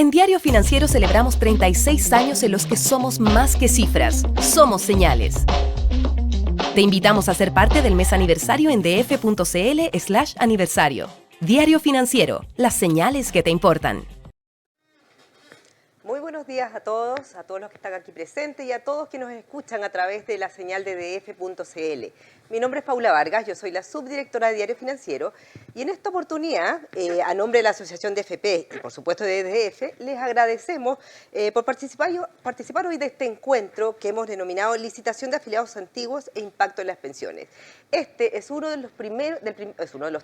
En Diario Financiero celebramos 36 años en los que somos más que cifras, somos señales. Te invitamos a ser parte del mes aniversario en df.cl/aniversario. Diario Financiero, las señales que te importan. Muy buenos días a todos los que están aquí presentes y a todos que nos escuchan a través de la señal de df.cl. Mi nombre es Paula Vargas, yo soy la subdirectora de Diario Financiero y en esta oportunidad, a nombre de la Asociación de FP y por supuesto de DF, les agradecemos por participar hoy de este encuentro que hemos denominado Licitación de Afiliados Antiguos e Impacto en las Pensiones. Este es uno de los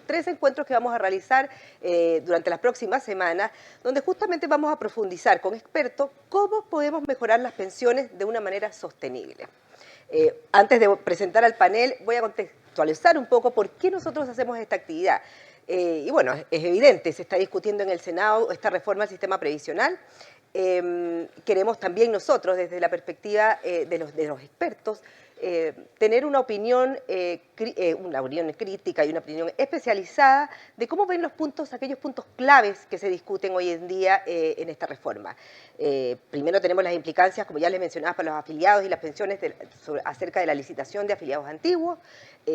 tres encuentros que vamos a realizar durante las próximas semanas, donde justamente vamos a profundizar con expertos cómo podemos mejorar las pensiones de una manera sostenible. Antes de presentar al panel, voy a contextualizar un poco por qué nosotros hacemos esta actividad. Y bueno, es evidente, se está discutiendo en el Senado esta reforma al sistema previsional. Queremos también nosotros, desde la perspectiva de los expertos, tener una opinión crítica y una opinión especializada de cómo ven aquellos puntos claves que se discuten hoy en día en esta reforma. Primero tenemos las implicancias, como ya les mencionaba, para los afiliados y las pensiones acerca de la licitación de afiliados antiguos.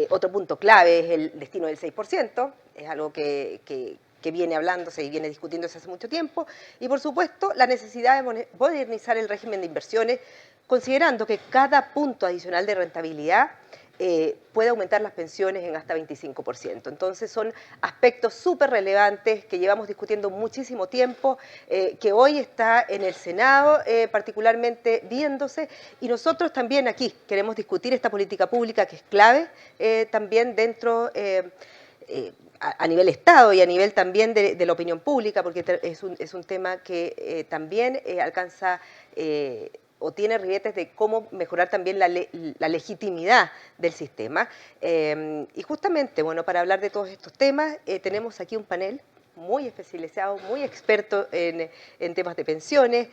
Otro punto clave es el destino del 6%, es algo que viene hablándose y viene discutiéndose hace mucho tiempo, y por supuesto la necesidad de modernizar el régimen de inversiones, considerando que cada punto adicional de rentabilidad puede aumentar las pensiones en hasta 25%. Entonces son aspectos súper relevantes que llevamos discutiendo muchísimo tiempo, que hoy está en el Senado particularmente viéndose, y nosotros también aquí queremos discutir esta política pública que es clave también dentro a nivel Estado y a nivel también de la opinión pública, porque es un tema que también alcanza o tiene ribetes de cómo mejorar también la legitimidad del sistema. Y justamente, bueno, para hablar de todos estos temas, tenemos aquí un panel muy especializado, muy experto en temas de pensiones.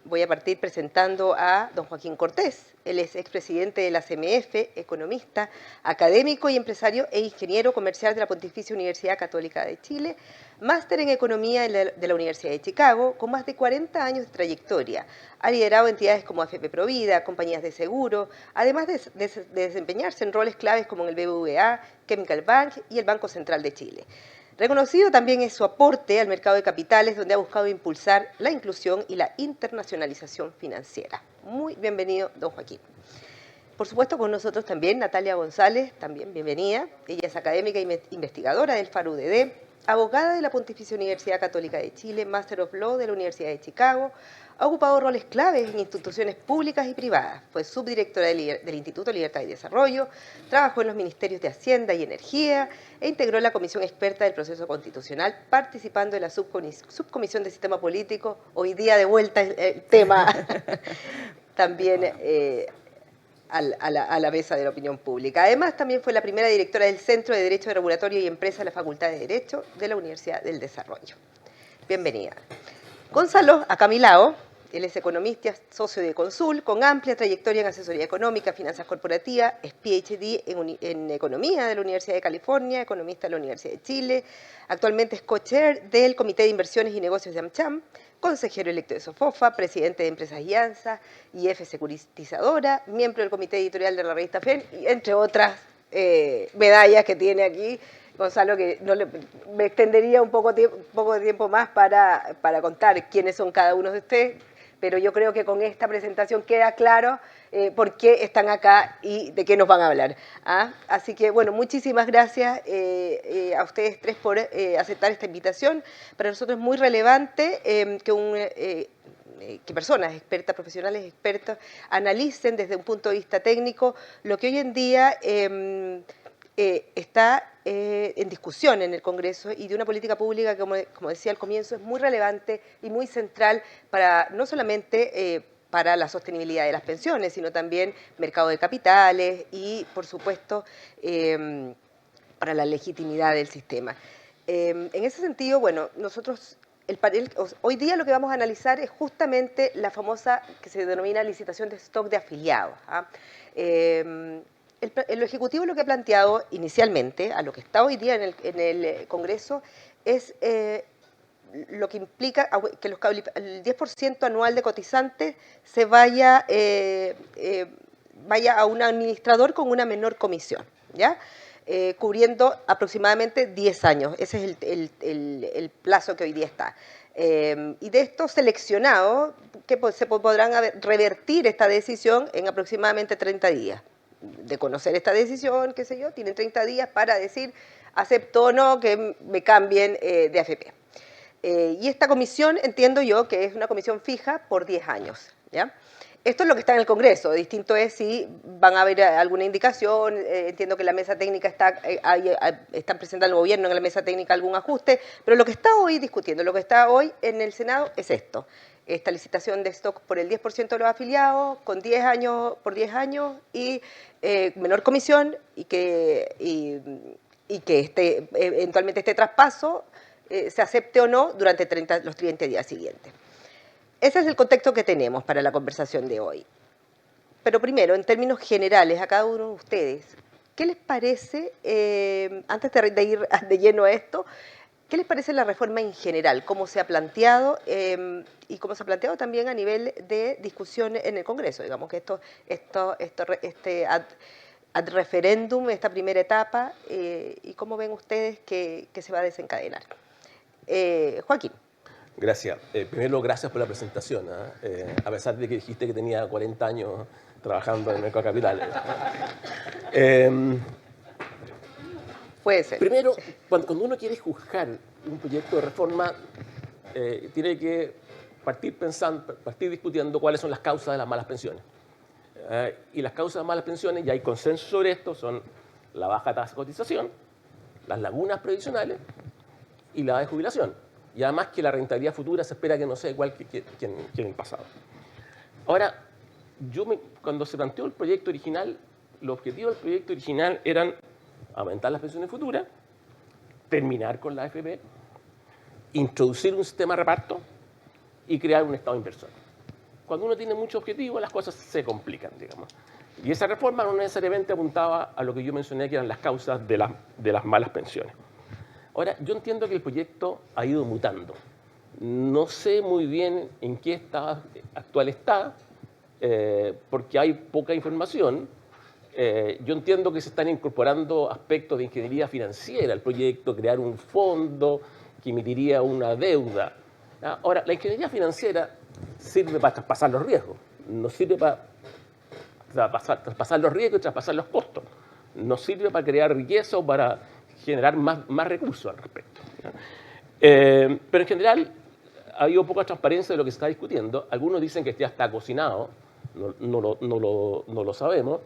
Voy a partir presentando a don Joaquín Cortés. Él es expresidente de la CMF, economista, académico y empresario e ingeniero comercial de la Pontificia Universidad Católica de Chile, máster en Economía de la Universidad de Chicago, con más de 40 años de trayectoria. Ha liderado entidades como AFP Provida, compañías de seguro, además de desempeñarse en roles claves como en el BBVA, Chemical Bank y el Banco Central de Chile. Reconocido también es su aporte al mercado de capitales, donde ha buscado impulsar la inclusión y la internacionalización financiera. Muy bienvenido, don Joaquín. Por supuesto, con nosotros también Natalia González, también bienvenida. Ella es académica e investigadora del FAR-UDD, abogada de la Pontificia Universidad Católica de Chile, Master of Law de la Universidad de Chicago. Ha ocupado roles claves en instituciones públicas y privadas. Fue subdirectora del Instituto Libertad y Desarrollo, trabajó en los Ministerios de Hacienda y Energía e integró la Comisión Experta del Proceso Constitucional, participando en la Subcomisión de Sistema Político. Hoy día de vuelta el tema también a la mesa de la opinión pública. Además, también fue la primera directora del Centro de Derecho Regulatorio y Empresa de la Facultad de Derecho de la Universidad del Desarrollo. Bienvenida. Gonzalo Acamilao, él es economista, socio de Consul, con amplia trayectoria en asesoría económica, finanzas corporativas, es PhD en Economía de la Universidad de California, economista de la Universidad de Chile, actualmente es co-chair del Comité de Inversiones y Negocios de AmCham, consejero electo de SOFOFA, presidente de Empresas Alianza, IF Securitizadora, miembro del Comité Editorial de la revista FEN, y entre otras medallas que tiene aquí. Gonzalo, que me extendería un poco de tiempo más para contar quiénes son cada uno de ustedes, pero yo creo que con esta presentación queda claro por qué están acá y de qué nos van a hablar. Así que, bueno, muchísimas gracias a ustedes tres por aceptar esta invitación. Para nosotros es muy relevante que personas expertas, profesionales expertos, analicen desde un punto de vista técnico lo que hoy en día está en discusión en el Congreso, y de una política pública que, como decía al comienzo, es muy relevante y muy central para no solamente para la sostenibilidad de las pensiones, sino también mercado de capitales y, por supuesto, para la legitimidad del sistema. En ese sentido, bueno, nosotros, el panel, hoy día lo que vamos a analizar es justamente la famosa que se denomina licitación de stock de afiliados. El Ejecutivo lo que ha planteado inicialmente, a lo que está hoy día en el Congreso, es lo que implica que el 10% anual de cotizantes se vaya, vaya a un administrador con una menor comisión, ¿ya? Cubriendo aproximadamente 10 años. Ese es el plazo que hoy día está. Y de estos seleccionados, que se podrán revertir esta decisión en aproximadamente 30 días. De conocer esta decisión, qué sé yo, tienen 30 días para decir acepto o no que me cambien de AFP. Y esta comisión entiendo yo que es una comisión fija por 10 años, ¿ya? Esto es lo que está en el Congreso, distinto es si van a haber alguna indicación, entiendo que la mesa técnica está presentando el gobierno en la mesa técnica algún ajuste, pero lo que está hoy discutiendo, lo que está hoy en el Senado es esto, esta licitación de stock por el 10% de los afiliados, con 10 años, por 10 años y menor comisión y que eventualmente este traspaso se acepte o no durante los 30 días siguientes. Ese es el contexto que tenemos para la conversación de hoy. Pero primero, en términos generales, a cada uno de ustedes, ¿qué les parece, antes de ir de lleno a esto, qué les parece la reforma en general? ¿Cómo se ha planteado y cómo se ha planteado también a nivel de discusión en el Congreso? Digamos que este ad referéndum, esta primera etapa, y cómo ven ustedes que se va a desencadenar. Joaquín. Gracias. Primero, gracias por la presentación, a pesar de que dijiste que tenía 40 años trabajando en el mercado de capitales. Puede ser. Primero, cuando uno quiere juzgar un proyecto de reforma, tiene que partir discutiendo cuáles son las causas de las malas pensiones. Y las causas de las malas pensiones, ya hay consenso sobre esto, son la baja tasa de cotización, las lagunas previsionales y la de jubilación. Y además que la rentabilidad futura se espera que no sea igual que en el pasado. Ahora, cuando se planteó el proyecto original, los objetivos del proyecto original eran aumentar las pensiones futuras, terminar con la AFP, introducir un sistema de reparto y crear un Estado inversor. Cuando uno tiene muchos objetivos, las cosas se complican, digamos. Y esa reforma no necesariamente apuntaba a lo que yo mencioné, que eran las causas de las malas pensiones. Ahora, yo entiendo que el proyecto ha ido mutando. No sé muy bien en qué estado actual está, porque hay poca información. Yo entiendo que se están incorporando aspectos de ingeniería financiera al proyecto, crear un fondo que emitiría una deuda. Ahora, la ingeniería financiera sirve para traspasar los riesgos, no sirve para traspasar los riesgos y traspasar los costos. No sirve para crear riqueza o para generar más recursos al respecto. Pero en general ha habido poca transparencia de lo que se está discutiendo. Algunos dicen que ya está cocinado, no lo sabemos.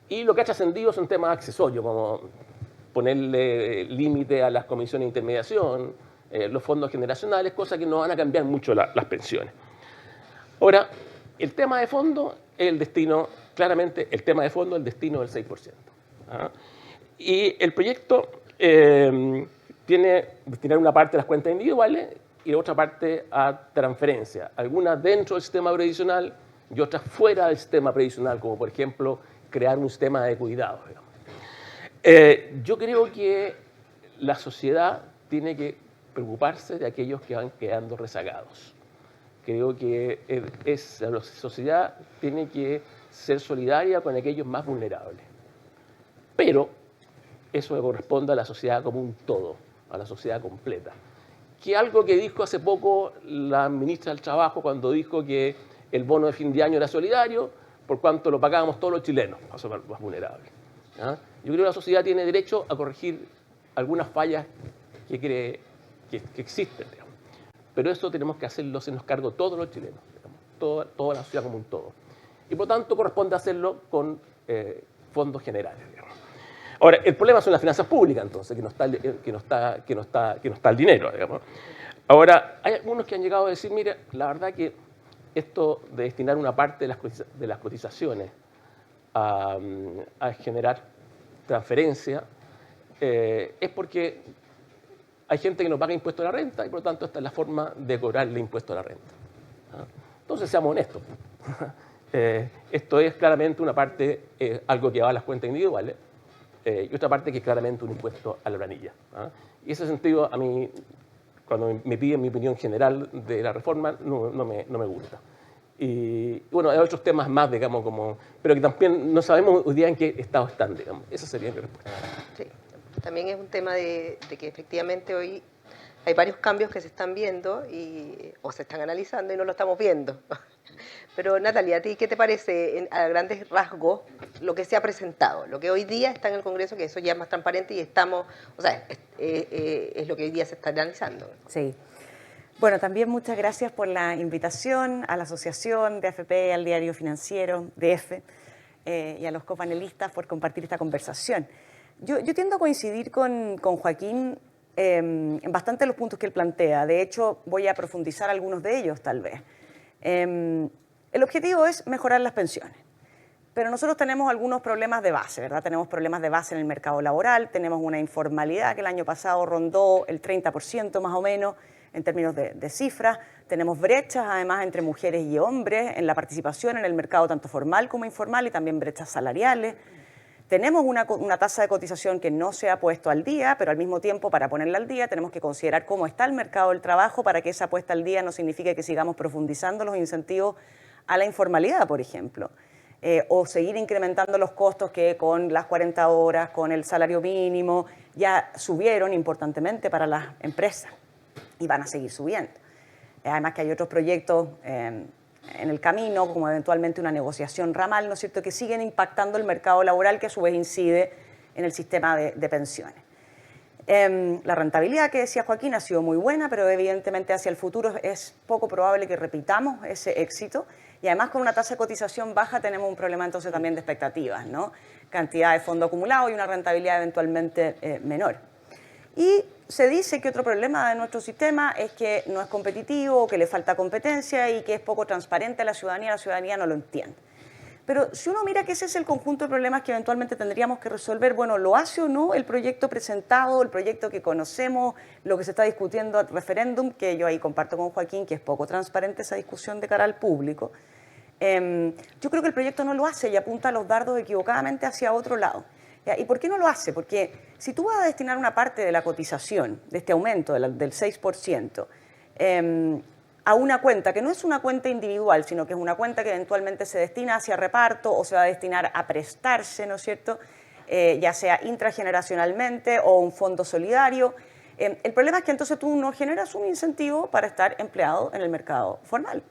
Y lo que ha trascendido son temas accesorios, como ponerle límite a las comisiones de intermediación, los fondos generacionales, cosas que no van a cambiar mucho las pensiones. Ahora, el tema de fondo es el destino, claramente el tema de fondo es el destino del 6%. Y el proyecto tiene destinar una parte a las cuentas individuales y la otra parte a transferencia, algunas dentro del sistema previsional y otras fuera del sistema previsional, como por ejemplo crear un sistema de cuidados. Yo creo que la sociedad tiene que preocuparse de aquellos que van quedando rezagados. Creo que la sociedad tiene que ser solidaria con aquellos más vulnerables. Pero eso le corresponde a la sociedad como un todo, a la sociedad completa. Que algo que dijo hace poco la ministra del Trabajo cuando dijo que el bono de fin de año era solidario, por cuanto lo pagábamos todos los chilenos, más vulnerables. Yo creo que la sociedad tiene derecho a corregir algunas fallas que existen, digamos. Pero eso tenemos que hacerlo, se nos cargo todos los chilenos, digamos, toda la sociedad como un todo. Y por tanto corresponde hacerlo con fondos generales, digamos. Ahora, el problema son las finanzas públicas, entonces, que no está el dinero, digamos. Ahora, hay algunos que han llegado a decir, mire, la verdad que esto de destinar una parte de las cotizaciones a generar transferencia es porque hay gente que no paga impuesto a la renta y por lo tanto esta es la forma de cobrarle impuesto a la renta. Entonces, seamos honestos. Esto es claramente una parte, algo que va a las cuentas individuales, y otra parte que es claramente un impuesto a la planilla. Y en ese sentido, a mí cuando me piden mi opinión general de la reforma, no me gusta. Y bueno, hay otros temas más, digamos, pero que también no sabemos hoy día en qué estado están, digamos. Esa sería mi respuesta. Sí, también es un tema de que efectivamente hoy hay varios cambios que se están viendo o se están analizando y no lo estamos viendo. Pero Natalia, ¿a ti qué te parece a grandes rasgos lo que se ha presentado? Lo que hoy día está en el Congreso, que eso ya es más transparente y estamos, o sea, es lo que hoy día se está analizando. Sí. Bueno, también muchas gracias por la invitación a la Asociación de AFP, al Diario Financiero, DF, y a los copanelistas por compartir esta conversación. Yo tiendo a coincidir con Joaquín en bastante de los puntos que él plantea. De hecho, voy a profundizar algunos de ellos, tal vez. El objetivo es mejorar las pensiones, pero nosotros tenemos algunos problemas de base, ¿verdad? Tenemos problemas de base en el mercado laboral, tenemos una informalidad que el año pasado rondó el 30% más o menos en términos de cifras, tenemos brechas además entre mujeres y hombres en la participación en el mercado tanto formal como informal y también brechas salariales. Tenemos una tasa de cotización que no se ha puesto al día, pero al mismo tiempo para ponerla al día tenemos que considerar cómo está el mercado del trabajo para que esa puesta al día no signifique que sigamos profundizando los incentivos a la informalidad, por ejemplo, o seguir incrementando los costos que con las 40 horas, con el salario mínimo, ya subieron importantemente para las empresas y van a seguir subiendo. Además que hay otros proyectos en el camino, como eventualmente una negociación ramal, ¿no es cierto?, que siguen impactando el mercado laboral, que a su vez incide en el sistema de pensiones. La rentabilidad que decía Joaquín ha sido muy buena, pero evidentemente hacia el futuro es poco probable que repitamos ese éxito. Y además con una tasa de cotización baja tenemos un problema entonces también de expectativas, ¿no? Cantidad de fondo acumulado y una rentabilidad eventualmente menor. Y se dice que otro problema de nuestro sistema es que no es competitivo, que le falta competencia y que es poco transparente a la ciudadanía no lo entiende. Pero si uno mira que ese es el conjunto de problemas que eventualmente tendríamos que resolver, bueno, ¿lo hace o no el proyecto presentado, el proyecto que conocemos, lo que se está discutiendo al referéndum, que yo ahí comparto con Joaquín, que es poco transparente esa discusión de cara al público? Yo creo que el proyecto no lo hace y apunta los dardos equivocadamente hacia otro lado. ¿Ya? ¿Y por qué no lo hace? Porque si tú vas a destinar una parte de la cotización, de este aumento del 6%, a una cuenta que no es una cuenta individual, sino que es una cuenta que eventualmente se destina hacia reparto o se va a destinar a prestarse, ¿no es cierto?, ya sea intrageneracionalmente o un fondo solidario. El problema es que entonces tú no generas un incentivo para estar empleado en el mercado formal.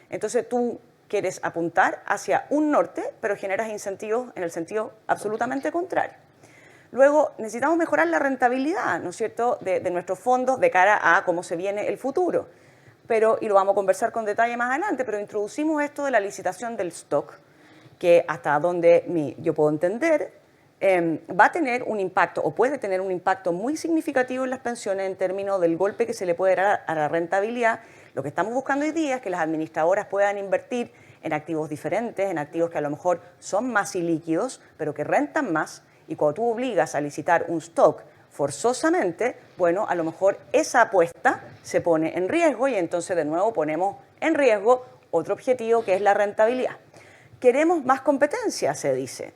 Entonces tú quieres apuntar hacia un norte, pero generas incentivos en el sentido absolutamente contrario. Luego, necesitamos mejorar la rentabilidad, ¿no es cierto?, de nuestros fondos de cara a cómo se viene el futuro. Y lo vamos a conversar con detalle más adelante, pero introducimos esto de la licitación del stock, que hasta donde yo puedo entender, va a tener un impacto, o puede tener un impacto muy significativo en las pensiones en términos del golpe que se le puede dar a la rentabilidad. Lo que estamos buscando hoy día es que las administradoras puedan invertir en activos diferentes, en activos que a lo mejor son más ilíquidos, pero que rentan más, y cuando tú obligas a licitar un stock forzosamente, bueno, a lo mejor esa apuesta se pone en riesgo y entonces de nuevo ponemos en riesgo otro objetivo que es la rentabilidad. Queremos más competencia, se dice,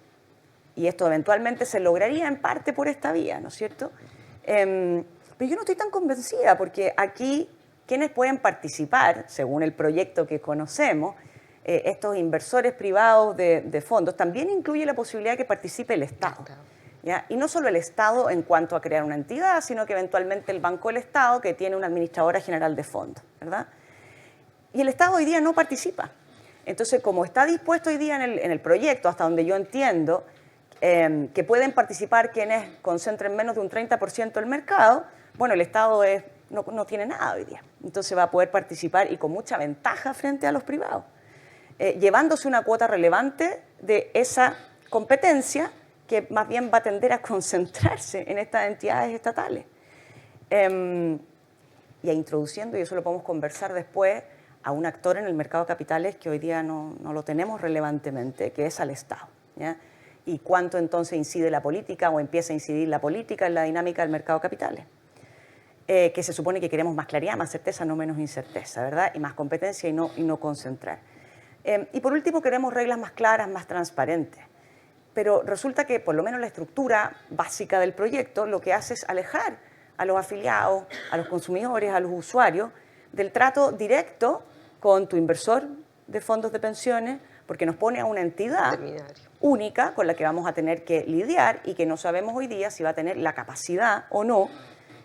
y esto eventualmente se lograría en parte por esta vía, ¿no es cierto? Pero yo no estoy tan convencida porque aquí quienes pueden participar, según el proyecto que conocemos, estos inversores privados de fondos, también incluye la posibilidad de que participe el Estado. ¿Ya? Y no solo el Estado en cuanto a crear una entidad, sino que eventualmente el Banco del Estado, que tiene una administradora general de fondos, ¿verdad? Y el Estado hoy día no participa. Entonces, como está dispuesto hoy día en el proyecto, hasta donde yo entiendo, que pueden participar quienes concentren menos de un 30% del mercado, bueno, el Estado no tiene nada hoy día. Entonces va a poder participar y con mucha ventaja frente a los privados, llevándose una cuota relevante de esa competencia que más bien va a tender a concentrarse en estas entidades estatales. Y a introduciendo, y eso lo podemos conversar después, a un actor en el mercado de capitales que hoy día no lo tenemos relevantemente, que es al Estado. ¿Ya? Y cuánto entonces incide la política o empieza a incidir la política en la dinámica del mercado de capitales. Que se supone que queremos más claridad, más certeza, no menos incerteza, ¿verdad? Y más competencia y no concentrar. Y por último queremos reglas más claras, más transparentes. Pero resulta que por lo menos la estructura básica del proyecto lo que hace es alejar a los afiliados, a los consumidores, a los usuarios, del trato directo con tu inversor de fondos de pensiones, porque nos pone a una entidad única con la que vamos a tener que lidiar y que no sabemos hoy día si va a tener la capacidad o no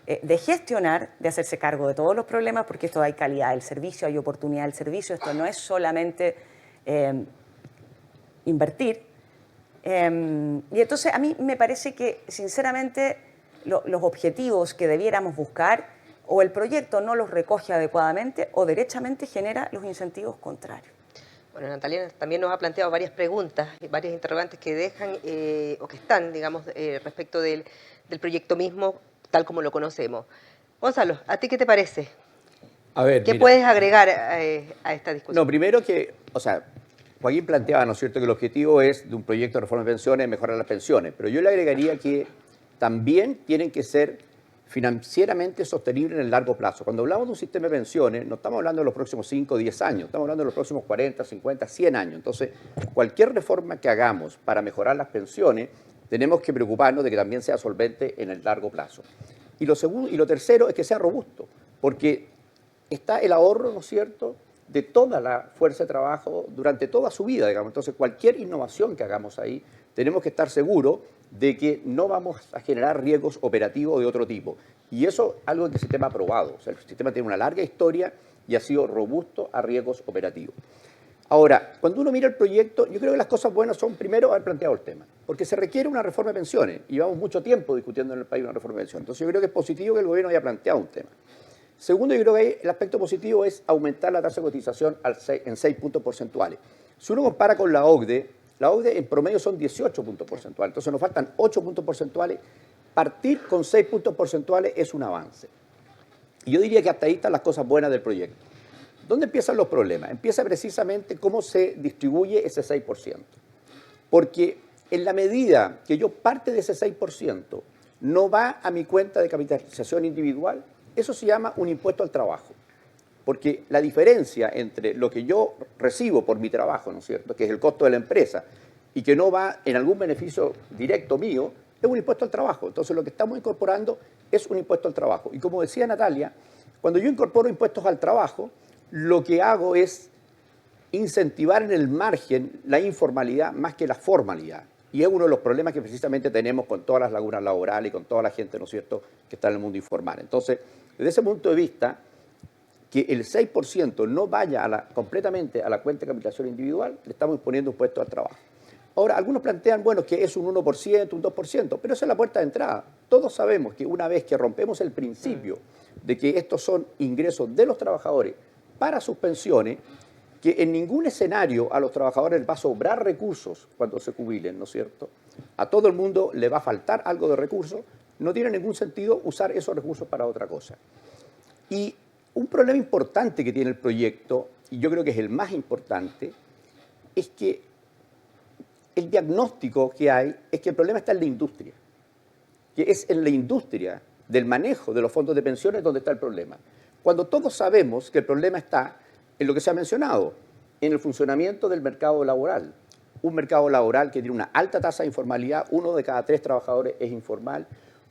de gestionar, de hacerse cargo de todos los problemas, porque esto hay calidad del servicio, hay oportunidad del servicio, esto no es solamente invertir. Y entonces a mí me parece que, sinceramente, los objetivos que debiéramos buscar, o el proyecto no los recoge adecuadamente o derechamente genera los incentivos contrarios. Bueno, Natalia también nos ha planteado varias preguntas, varias interrogantes que dejan o que están, digamos, respecto del proyecto mismo, tal como lo conocemos. Gonzalo, ¿a ti qué te parece? A ver, ¿Qué mira, puedes agregar a esta discusión? No, primero que, o sea, Joaquín planteaba, ¿no es cierto?, que el objetivo es de un proyecto de reforma de pensiones mejorar las pensiones, pero yo le agregaría que también tienen que ser financieramente sostenibles en el largo plazo. Cuando hablamos de un sistema de pensiones, no estamos hablando de los próximos 5 o 10 años, estamos hablando de los próximos 40, 50, 100 años. Entonces, cualquier reforma que hagamos para mejorar las pensiones, tenemos que preocuparnos de que también sea solvente en el largo plazo. Y lo segundo, y lo tercero es que sea robusto, porque está el ahorro, ¿no es cierto?, de toda la fuerza de trabajo durante toda su vida, digamos. Entonces, cualquier innovación que hagamos ahí, tenemos que estar seguros de que no vamos a generar riesgos operativos de otro tipo. Y eso es algo que el sistema ha probado. O sea, el sistema tiene una larga historia y ha sido robusto a riesgos operativos. Ahora, cuando uno mira el proyecto, yo creo que las cosas buenas son, primero, haber planteado el tema, porque se requiere una reforma de pensiones, y llevamos mucho tiempo discutiendo en el país una reforma de pensiones. Entonces, yo creo que es positivo que el gobierno haya planteado un tema. Segundo, yo creo que el aspecto positivo es aumentar la tasa de cotización en 6 puntos porcentuales. Si uno compara con la OCDE en promedio son 18 puntos porcentuales, entonces nos faltan 8 puntos porcentuales. Partir con 6 puntos porcentuales es un avance. Y yo diría que hasta ahí están las cosas buenas del proyecto. ¿Dónde empiezan los problemas? Empieza precisamente cómo se distribuye ese 6%. Porque en la medida que yo parte de ese 6% no va a mi cuenta de capitalización individual, eso se llama un impuesto al trabajo. Porque la diferencia entre lo que yo recibo por mi trabajo, ¿no es cierto?, que es el costo de la empresa, y que no va en algún beneficio directo mío, es un impuesto al trabajo. Entonces, lo que estamos incorporando es un impuesto al trabajo. Y como decía Natalia, cuando yo incorporo impuestos al trabajo, lo que hago es incentivar en el margen la informalidad más que la formalidad. Y es uno de los problemas que precisamente tenemos con todas las lagunas laborales y con toda la gente, ¿no es cierto?, que está en el mundo informal. Entonces, desde ese punto de vista, que el 6% no vaya completamente a la cuenta de capitalización individual, le estamos imponiendo un impuesto al trabajo. Ahora, algunos plantean, bueno, que es un 1%, un 2%, pero esa es la puerta de entrada. Todos sabemos que una vez que rompemos el principio de que estos son ingresos de los trabajadores para sus pensiones, que en ningún escenario a los trabajadores les va a sobrar recursos cuando se jubilen, ¿no es cierto? A todo el mundo le va a faltar algo de recursos, no tiene ningún sentido usar esos recursos para otra cosa. Y un problema importante que tiene el proyecto, y yo creo que es el más importante, es que el diagnóstico que hay es que el problema está en la industria, que es en la industria del manejo de los fondos de pensiones donde está el problema. Cuando todos sabemos que el problema está en lo que se ha mencionado, en el funcionamiento del mercado laboral. Un mercado laboral que tiene una alta tasa de informalidad, 1 de cada 3 trabajadores es informal.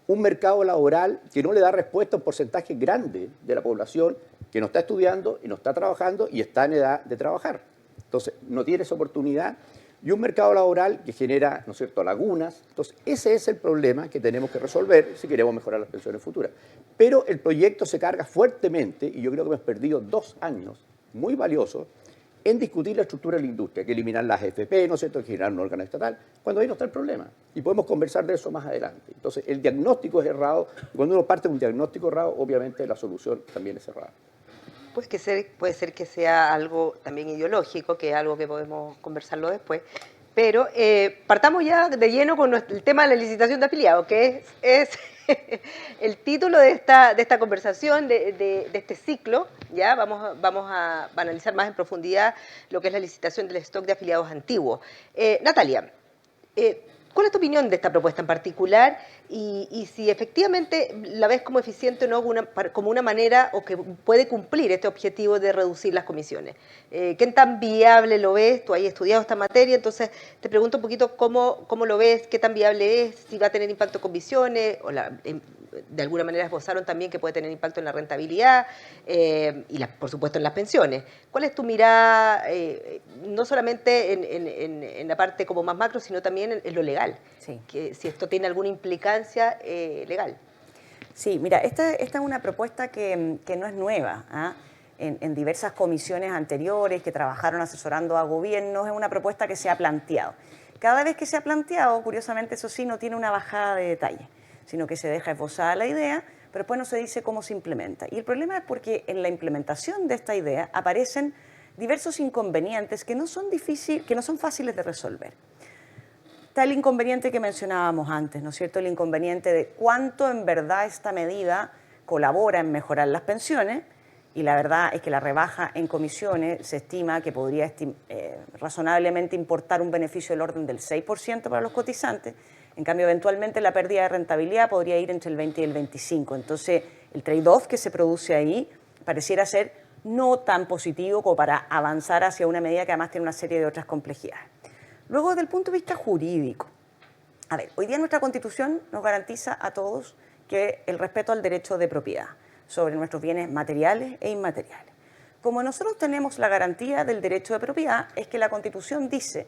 Un mercado laboral que no le da respuesta a un porcentaje grande de la población que no está estudiando y no está trabajando y está en edad de trabajar. Entonces, no tiene esa oportunidad. Y un mercado laboral que genera, ¿no es cierto?, lagunas. Entonces, ese es el problema que tenemos que resolver si queremos mejorar las pensiones futuras. Pero el proyecto se carga fuertemente, y yo creo que hemos perdido 2 años muy valiosos en discutir la estructura de la industria, que eliminar las AFP, ¿no es cierto?, que generar un órgano estatal, cuando ahí no está el problema. Y podemos conversar de eso más adelante. Entonces, el diagnóstico es errado, y cuando uno parte de un diagnóstico errado, obviamente la solución también es errada. Pues puede ser que sea algo también ideológico, que es algo que podemos conversarlo después. Pero partamos ya de lleno con el tema de la licitación de afiliados, que es el título de esta conversación, de este ciclo. Ya vamos a analizar más en profundidad lo que es la licitación del stock de afiliados antiguos. Natalia, ¿Cuál es tu opinión de esta propuesta en particular y si efectivamente la ves como eficiente o no, como una manera o que puede cumplir este objetivo de reducir las comisiones? ¿Qué tan viable lo ves? Tú has estudiado esta materia, entonces te pregunto un poquito cómo lo ves, qué tan viable es, si va a tener impacto en comisiones, o de alguna manera esbozaron también que puede tener impacto en la rentabilidad y por supuesto en las pensiones. ¿Cuál es tu mirada, no solamente en la parte como más macro, sino también en lo legal? Sí. Que si esto tiene alguna implicancia legal. Sí, mira, esta es una propuesta que no es nueva. ¿Ah? En diversas comisiones anteriores que trabajaron asesorando a gobiernos, es una propuesta que se ha planteado. Cada vez que se ha planteado, curiosamente, eso sí, no tiene una bajada de detalle, sino que se deja esbozada la idea, pero después no se dice cómo se implementa. Y el problema es porque en la implementación de esta idea aparecen diversos inconvenientes que no son fáciles de resolver. Está el inconveniente que mencionábamos antes, ¿no es cierto? El inconveniente de cuánto en verdad esta medida colabora en mejorar las pensiones, y la verdad es que la rebaja en comisiones se estima que podría razonablemente importar un beneficio del orden del 6% para los cotizantes. En cambio, eventualmente la pérdida de rentabilidad podría ir entre el 20 y el 25%. Entonces, el trade-off que se produce ahí pareciera ser no tan positivo como para avanzar hacia una medida que además tiene una serie de otras complejidades. Luego, desde el punto de vista jurídico, a ver, hoy día nuestra Constitución nos garantiza a todos que el respeto al derecho de propiedad sobre nuestros bienes materiales e inmateriales. Como nosotros tenemos la garantía del derecho de propiedad, es que la Constitución dice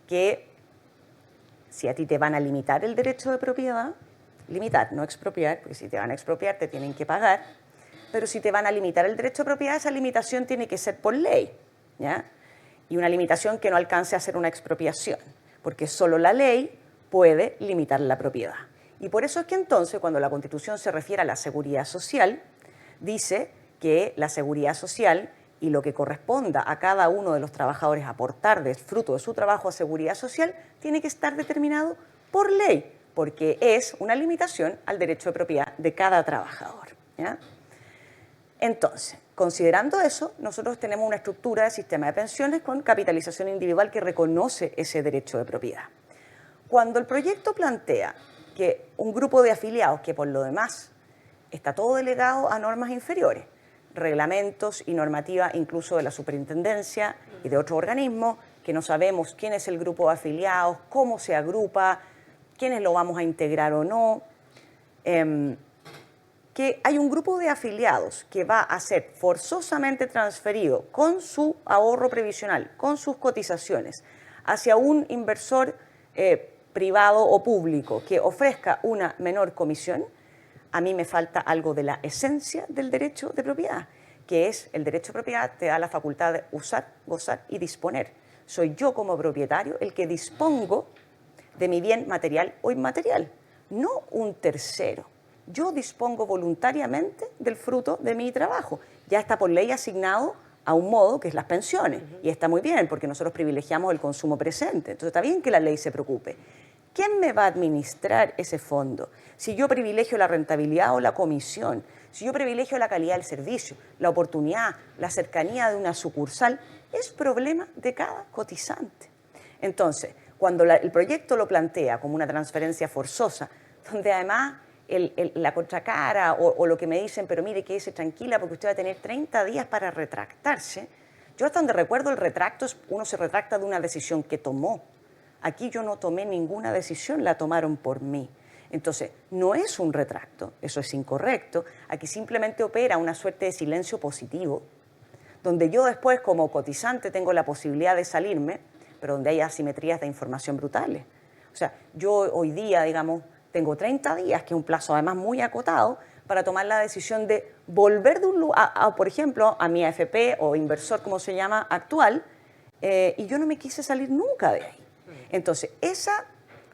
que si a ti te van a limitar el derecho de propiedad, limitar, no expropiar, porque si te van a expropiar te tienen que pagar, pero si te van a limitar el derecho de propiedad, esa limitación tiene que ser por ley, ¿ya? Y una limitación que no alcance a ser una expropiación, porque solo la ley puede limitar la propiedad. Y por eso es que entonces, cuando la Constitución se refiere a la seguridad social, dice que la seguridad social y lo que corresponda a cada uno de los trabajadores aportar de fruto de su trabajo a seguridad social tiene que estar determinado por ley, porque es una limitación al derecho de propiedad de cada trabajador, ¿ya? Entonces, considerando eso, nosotros tenemos una estructura de sistema de pensiones con capitalización individual que reconoce ese derecho de propiedad. Cuando el proyecto plantea que un grupo de afiliados, que por lo demás está todo delegado a normas inferiores, reglamentos y normativa incluso de la superintendencia y de otros organismos, que no sabemos quién es el grupo de afiliados, cómo se agrupa, quiénes lo vamos a integrar o no, que hay un grupo de afiliados que va a ser forzosamente transferido con su ahorro previsional, con sus cotizaciones, hacia un inversor privado o público que ofrezca una menor comisión, a mí me falta algo de la esencia del derecho de propiedad, que es el derecho de propiedad te da la facultad de usar, gozar y disponer. Soy yo como propietario el que dispongo de mi bien material o inmaterial, no un tercero. Yo dispongo voluntariamente del fruto de mi trabajo. Ya está por ley asignado a un modo que es las pensiones. Y está muy bien, porque nosotros privilegiamos el consumo presente. Entonces está bien que la ley se preocupe. ¿Quién me va a administrar ese fondo? Si yo privilegio la rentabilidad o la comisión, si yo privilegio la calidad del servicio, la oportunidad, la cercanía de una sucursal, es problema de cada cotizante. Entonces, cuando el proyecto lo plantea como una transferencia forzosa, donde además la contracara o lo que me dicen, pero mire, quédese tranquila porque usted va a tener 30 días para retractarse. Yo hasta donde recuerdo el retracto, uno se retracta de una decisión que tomó. Aquí yo no tomé ninguna decisión, la tomaron por mí. Entonces, no es un retracto, eso es incorrecto. Aquí simplemente opera una suerte de silencio positivo, donde yo después como cotizante tengo la posibilidad de salirme, pero donde hay asimetrías de información brutales. O sea, yo hoy día, digamos, tengo 30 días, que es un plazo además muy acotado, para tomar la decisión de volver de un lugar, por ejemplo, a mi AFP o inversor, como se llama, actual, y yo no me quise salir nunca de ahí. Entonces, esa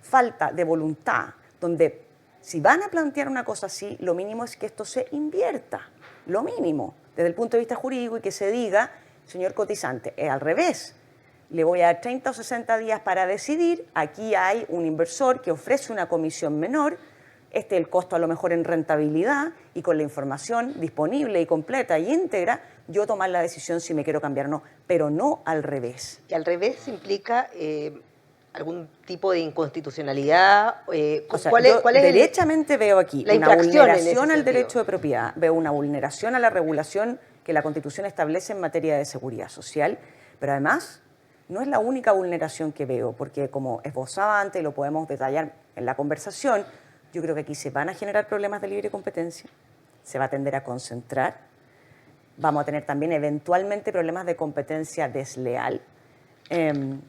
falta de voluntad, donde si van a plantear una cosa así, lo mínimo es que esto se invierta, lo mínimo, desde el punto de vista jurídico, y que se diga, señor cotizante, es al revés. Le voy a dar 30 o 60 días para decidir, aquí hay un inversor que ofrece una comisión menor, este es el costo a lo mejor en rentabilidad, y con la información disponible y completa y íntegra, yo tomar la decisión si me quiero cambiar o no, pero no al revés. Y al revés implica algún tipo de inconstitucionalidad? O sea, ¿Cuál yo es derechamente veo aquí la una infracción en ese vulneración al sentido? derecho de propiedad, veo una vulneración a la regulación que la Constitución establece en materia de seguridad social, pero además no es la única vulneración que veo, porque como esbozaba antes, y lo podemos detallar en la conversación, yo creo que aquí se van a generar problemas de libre competencia, se va a tender a concentrar, vamos a tener también eventualmente problemas de competencia desleal,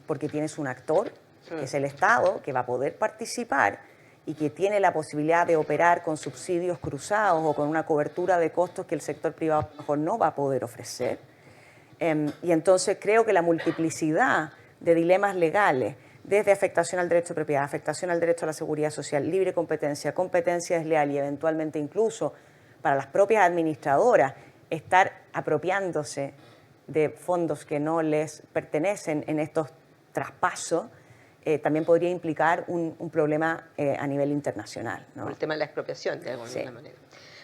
porque tienes un actor, que es el Estado, que va a poder participar y que tiene la posibilidad de operar con subsidios cruzados o con una cobertura de costos que el sector privado a lo mejor no va a poder ofrecer. Y entonces creo que la multiplicidad de dilemas legales, desde afectación al derecho de propiedad, afectación al derecho a la seguridad social, libre competencia, competencia desleal y eventualmente incluso para las propias administradoras estar apropiándose de fondos que no les pertenecen en estos traspasos, también podría implicar un problema a nivel internacional, ¿no? Por el tema de la expropiación, de alguna Sí. manera.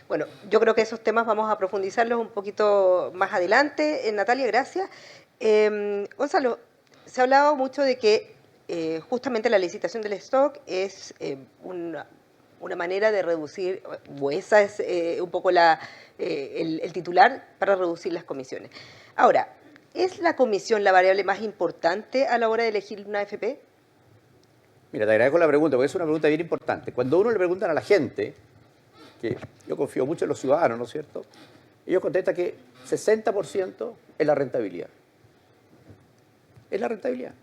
Bueno, yo creo que esos temas vamos a profundizarlos un poquito más adelante. Natalia, gracias. Gonzalo, se ha hablado mucho de que justamente la licitación del stock es una manera de reducir, o esa es un poco el titular para reducir las comisiones. Ahora, ¿es la comisión la variable más importante a la hora de elegir una AFP? Mira, te agradezco la pregunta, porque es una pregunta bien importante. Cuando uno le preguntan a la gente, que yo confío mucho en los ciudadanos, ¿no es cierto? Ellos contestan que 60% es la rentabilidad. Es la rentabilidad.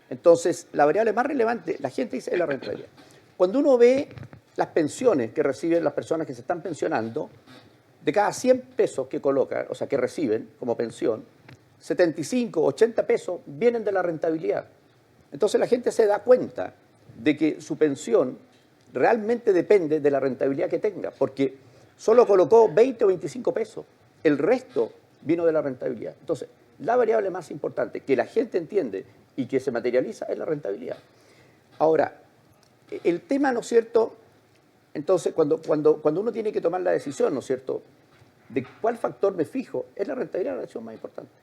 Entonces, la variable más relevante, la gente dice, es la rentabilidad. Cuando uno ve las pensiones que reciben las personas que se están pensionando, de cada 100 pesos que colocan, o sea, que reciben como pensión, 75, 80 pesos vienen de la rentabilidad. Entonces la gente se da cuenta de que su pensión realmente depende de la rentabilidad que tenga, porque solo colocó 20 o 25 pesos, el resto vino de la rentabilidad. Entonces, la variable más importante que la gente entiende y que se materializa es la rentabilidad. Ahora, el tema, ¿no es cierto? Entonces, cuando uno tiene que tomar la decisión, ¿no es cierto?, de cuál factor me fijo, es la rentabilidad la decisión más importante.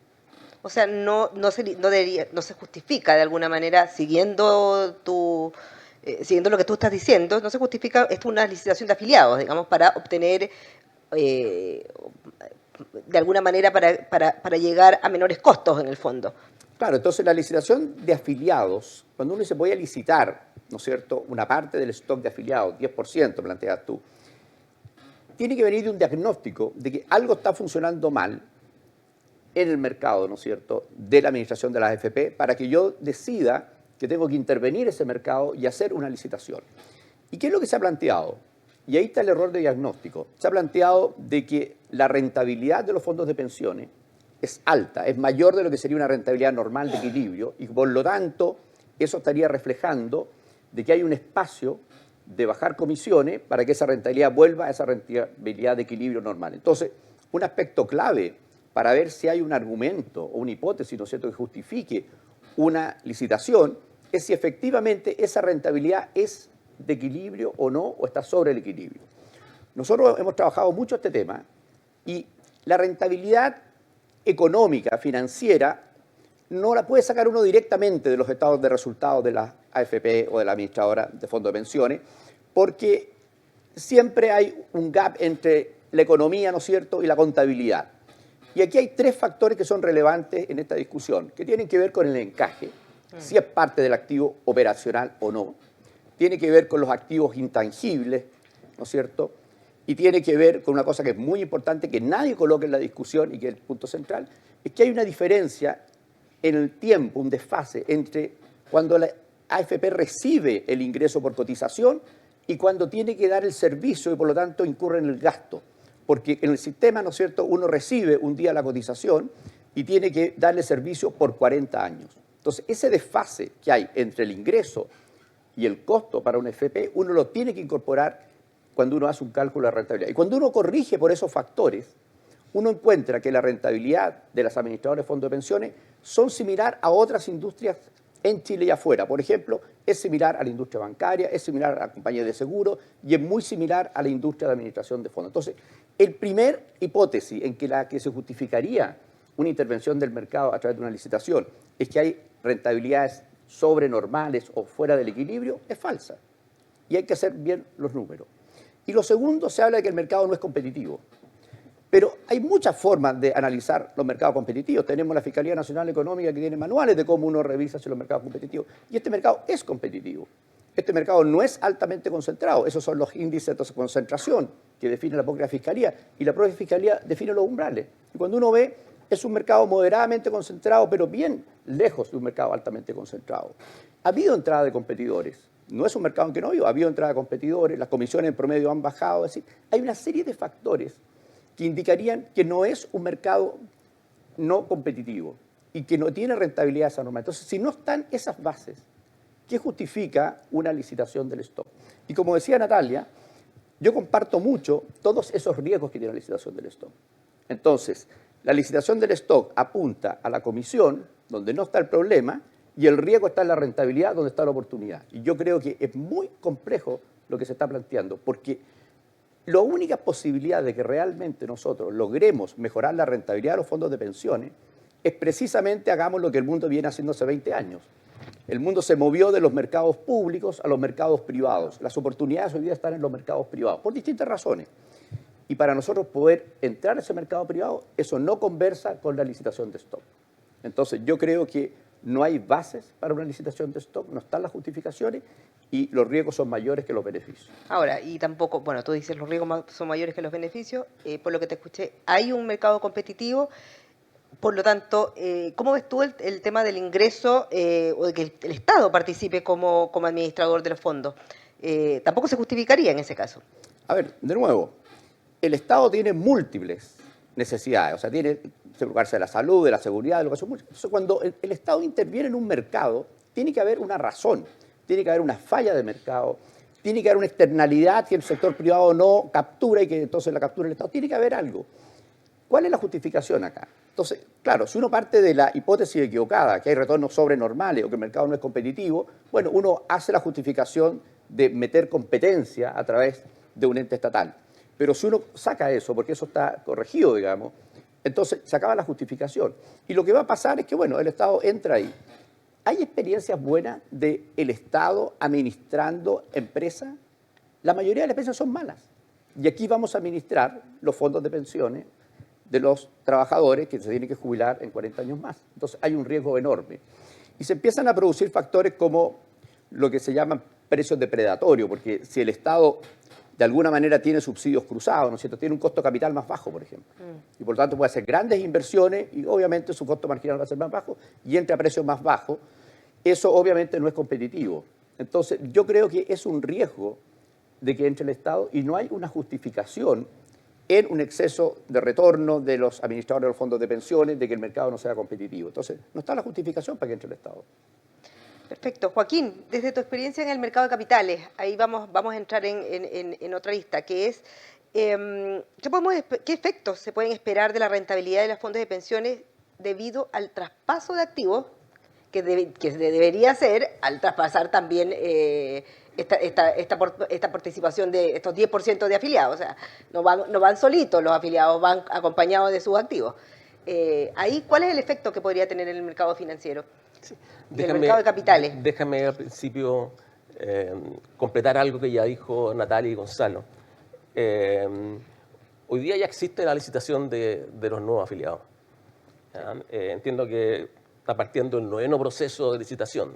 O sea, no se justifica de alguna manera, siguiendo lo que tú estás diciendo, no se justifica, es una licitación de afiliados, digamos, para obtener, de alguna manera, para llegar a menores costos en el fondo. Claro, entonces la licitación de afiliados, cuando uno dice voy a licitar, ¿no es cierto?, una parte del stock de afiliados, 10%, planteas tú, tiene que venir de un diagnóstico de que algo está funcionando mal en el mercado, ¿no es cierto?, de la administración de las AFP, para que yo decida que tengo que intervenir ese mercado y hacer una licitación. ¿Y qué es lo que se ha planteado? Y ahí está el error de diagnóstico. Se ha planteado de que la rentabilidad de los fondos de pensiones es alta, es mayor de lo que sería una rentabilidad normal de equilibrio, y por lo tanto eso estaría reflejando de que hay un espacio de bajar comisiones para que esa rentabilidad vuelva a esa rentabilidad de equilibrio normal. Entonces, un aspecto clave para ver si hay un argumento o una hipótesis, ¿no es cierto?, que justifique una licitación, es si efectivamente esa rentabilidad es de equilibrio o no, o está sobre el equilibrio. Nosotros hemos trabajado mucho este tema y la rentabilidad económica, financiera, no la puede sacar uno directamente de los estados de resultados de la AFP o de la administradora de fondos de pensiones, porque siempre hay un gap entre la economía, ¿no es cierto?, y la contabilidad. Y aquí hay tres factores que son relevantes en esta discusión, que tienen que ver con el encaje, si es parte del activo operacional o no, tiene que ver con los activos intangibles, ¿no es cierto?, y tiene que ver con una cosa que es muy importante, que nadie coloca en la discusión y que es el punto central, es que hay una diferencia en el tiempo, un desfase entre cuando la AFP recibe el ingreso por cotización y cuando tiene que dar el servicio y por lo tanto incurre en el gasto. Porque en el sistema, ¿no es cierto?, uno recibe un día la cotización y tiene que darle servicio por 40 años. Entonces, ese desfase que hay entre el ingreso y el costo para un FP, uno lo tiene que incorporar cuando uno hace un cálculo de rentabilidad. Y cuando uno corrige por esos factores, uno encuentra que la rentabilidad de las administradoras de fondos de pensiones son similar a otras industrias en Chile y afuera. Por ejemplo, es similar a la industria bancaria, es similar a la compañía de seguros y es muy similar a la industria de administración de fondos. Entonces, el primer hipótesis en que la que se justificaría una intervención del mercado a través de una licitación es que hay rentabilidades sobrenormales o fuera del equilibrio, es falsa. Y hay que hacer bien los números. Y lo segundo, se habla de que el mercado no es competitivo. Pero hay muchas formas de analizar los mercados competitivos. Tenemos la Fiscalía Nacional Económica que tiene manuales de cómo uno revisa si los mercados competitivos. Y este mercado es competitivo. Este mercado no es altamente concentrado. Esos son los índices de concentración que define la propia Fiscalía. Y la propia Fiscalía define los umbrales. Y cuando uno ve, es un mercado moderadamente concentrado, pero bien lejos de un mercado altamente concentrado. Ha habido entrada de competidores. No es un mercado en que no ha habido entrada de competidores. Las comisiones en promedio han bajado. Es decir, hay una serie de factores que indicarían que no es un mercado no competitivo y que no tiene rentabilidad esa norma. Entonces, si no están esas bases, ¿qué justifica una licitación del stock? Y como decía Natalia, yo comparto mucho todos esos riesgos que tiene la licitación del stock. Entonces, la licitación del stock apunta a la comisión, donde no está el problema, y el riesgo está en la rentabilidad, donde está la oportunidad. Y yo creo que es muy complejo lo que se está planteando, porque la única posibilidad de que realmente nosotros logremos mejorar la rentabilidad de los fondos de pensiones es precisamente hagamos lo que el mundo viene haciendo hace 20 años. El mundo se movió de los mercados públicos a los mercados privados. Las oportunidades hoy día están en los mercados privados, por distintas razones. Y para nosotros poder entrar a ese mercado privado, eso no conversa con la licitación de stock. Entonces, yo creo que no hay bases para una licitación de stock, no están las justificaciones y los riesgos son mayores que los beneficios. Ahora, y tampoco, bueno, tú dices los riesgos son mayores que los beneficios, por lo que te escuché, hay un mercado competitivo, por lo tanto, ¿cómo ves tú el tema del ingreso o de que el Estado participe como administrador de los fondos? Tampoco se justificaría en ese caso. A ver, de nuevo, el Estado tiene múltiples necesidades, o sea, tiene que preocuparse de la salud, de la seguridad, de lo que son muchas. Entonces, cuando el Estado interviene en un mercado, tiene que haber una razón, tiene que haber una falla de mercado, tiene que haber una externalidad que el sector privado no captura y que entonces la captura el Estado. Tiene que haber algo. ¿Cuál es la justificación acá? Entonces, claro, si uno parte de la hipótesis equivocada, que hay retornos sobrenormales o que el mercado no es competitivo, bueno, uno hace la justificación de meter competencia a través de un ente estatal. Pero si uno saca eso, porque eso está corregido, digamos, entonces se acaba la justificación. Y lo que va a pasar es que, bueno, el Estado entra ahí. ¿Hay experiencias buenas del Estado administrando empresas? La mayoría de las empresas son malas. Y aquí vamos a administrar los fondos de pensiones de los trabajadores que se tienen que jubilar en 40 años más. Entonces hay un riesgo enorme. Y se empiezan a producir factores como lo que se llaman precios depredatorios, porque si el Estado de alguna manera tiene subsidios cruzados, ¿no es cierto? Tiene un costo capital más bajo, por ejemplo. Y por lo tanto puede hacer grandes inversiones y obviamente su costo marginal va a ser más bajo y entra a precios más bajos. Eso obviamente no es competitivo. Entonces yo creo que es un riesgo de que entre el Estado y no hay una justificación en un exceso de retorno de los administradores de los fondos de pensiones, de que el mercado no sea competitivo. Entonces no está la justificación para que entre el Estado. Perfecto. Joaquín, desde tu experiencia en el mercado de capitales, ahí vamos a entrar en otra lista, que es ¿qué efectos se pueden esperar de la rentabilidad de los fondos de pensiones debido al traspaso de activos que debería ser al traspasar también esta participación de estos 10% de afiliados? O sea, no van solitos los afiliados, van acompañados de sus activos. Ahí, ¿cuál es el efecto que podría tener en el mercado financiero? Sí. Del mercado de capitales. Déjame al principio completar algo que ya dijo Natalia y Gonzalo. Hoy día ya existe la licitación de los nuevos afiliados. Entiendo que está partiendo el 9º proceso de licitación.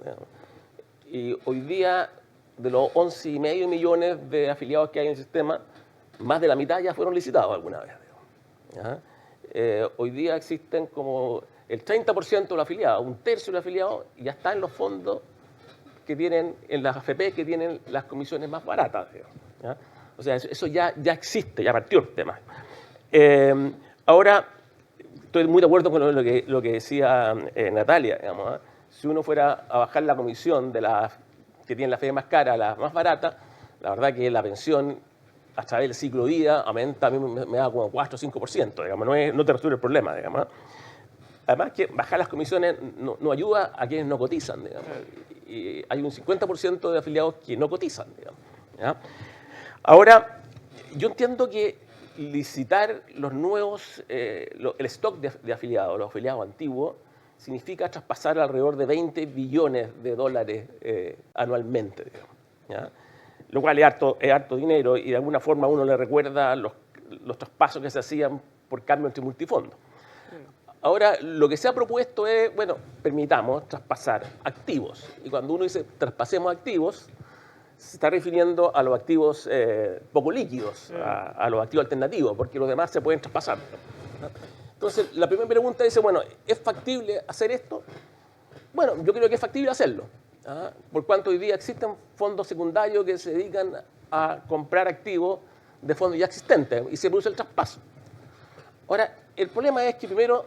Y hoy día, de los 11,5 millones de afiliados que hay en el sistema, más de la mitad ya fueron licitados alguna vez. Hoy día existen como el 30% de los afiliados, un tercio de los afiliados ya está en los fondos que tienen, en las AFP que tienen las comisiones más baratas. ¿Ya? O sea, eso ya existe, ya partió el tema. Ahora, estoy muy de acuerdo con lo que decía Natalia. Digamos, si uno fuera a bajar la comisión de las que tienen la AFP más cara a la más barata, la verdad que la pensión a través del ciclo de vida aumenta, a mí me da como 4 o 5%, digamos, no te resuelve el problema, digamos. Además que bajar las comisiones no ayuda a quienes no cotizan, digamos. Y hay un 50% de afiliados que no cotizan, digamos. ¿Ya? Ahora, yo entiendo que licitar los nuevos, el stock de afiliados, los afiliados antiguos, significa traspasar alrededor de 20 billones de dólares anualmente, digamos, ¿ya? Lo cual es harto dinero y de alguna forma uno le recuerda los traspasos que se hacían por cambio entre multifondos. Ahora, lo que se ha propuesto es, bueno, permitamos traspasar activos. Y cuando uno dice traspasemos activos, se está refiriendo a los activos poco líquidos, a los activos alternativos, porque los demás se pueden traspasar. Entonces, la primera pregunta dice, bueno, ¿es factible hacer esto? Bueno, yo creo que es factible hacerlo. Por cuanto hoy día existen fondos secundarios que se dedican a comprar activos de fondos ya existentes y se produce el traspaso. Ahora, el problema es que primero